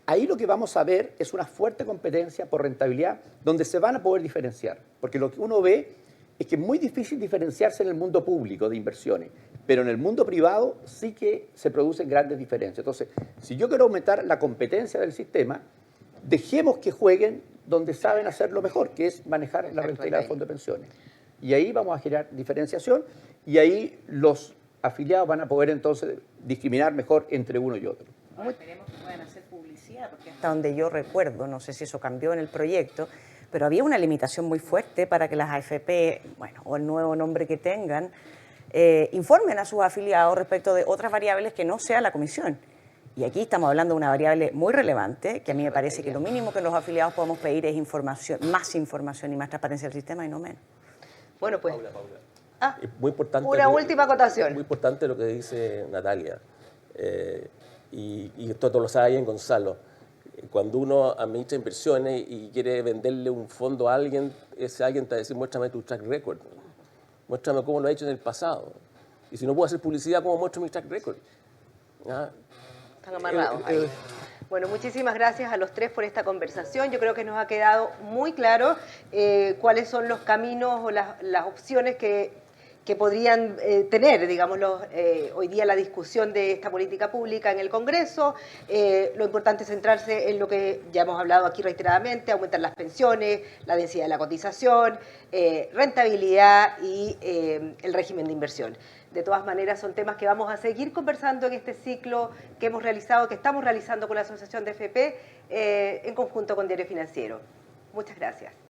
ahí lo que vamos a ver es una fuerte competencia por rentabilidad donde se van a poder diferenciar. Porque lo que uno ve es que es muy difícil diferenciarse en el mundo público de inversiones, pero en el mundo privado sí que se producen grandes diferencias. Entonces, si yo quiero aumentar la competencia del sistema, dejemos que jueguen donde saben hacerlo mejor, que es manejar la rentabilidad del fondo de pensiones. Y ahí vamos a generar diferenciación y ahí los afiliados van a poder entonces discriminar mejor entre uno y otro. Esperemos que puedan hacer publicidad, porque hasta donde yo recuerdo, no sé si eso cambió en el proyecto, pero había una limitación muy fuerte para que las AFP, bueno, o el nuevo nombre que tengan, informen a sus afiliados respecto de otras variables que no sea la comisión. Y aquí estamos hablando de una variable muy relevante, que a mí me parece que lo mínimo que los afiliados podemos pedir es información, más información y más transparencia del sistema y no menos. Bueno, pues... Ah, muy importante, una última acotación. Muy importante lo que dice Natalia. Y esto lo sabe bien Gonzalo. Cuando uno administra inversiones y quiere venderle un fondo a alguien, ese alguien te va a decir, muéstrame tu track record. Muéstrame cómo lo ha hecho en el pasado. Y si no puedo hacer publicidad, ¿cómo muestro mi track record? ¿Ah? Están amarrados ahí. Bueno, muchísimas gracias a los tres por esta conversación. Yo creo que nos ha quedado muy claro cuáles son los caminos o las opciones que podrían tener, digámoslo, hoy día la discusión de esta política pública en el Congreso. Lo importante es centrarse en lo que ya hemos hablado aquí reiteradamente, aumentar las pensiones, la densidad de la cotización, rentabilidad y el régimen de inversión. De todas maneras, son temas que vamos a seguir conversando en este ciclo que hemos realizado, que estamos realizando con la Asociación de FP en conjunto con Diario Financiero. Muchas gracias.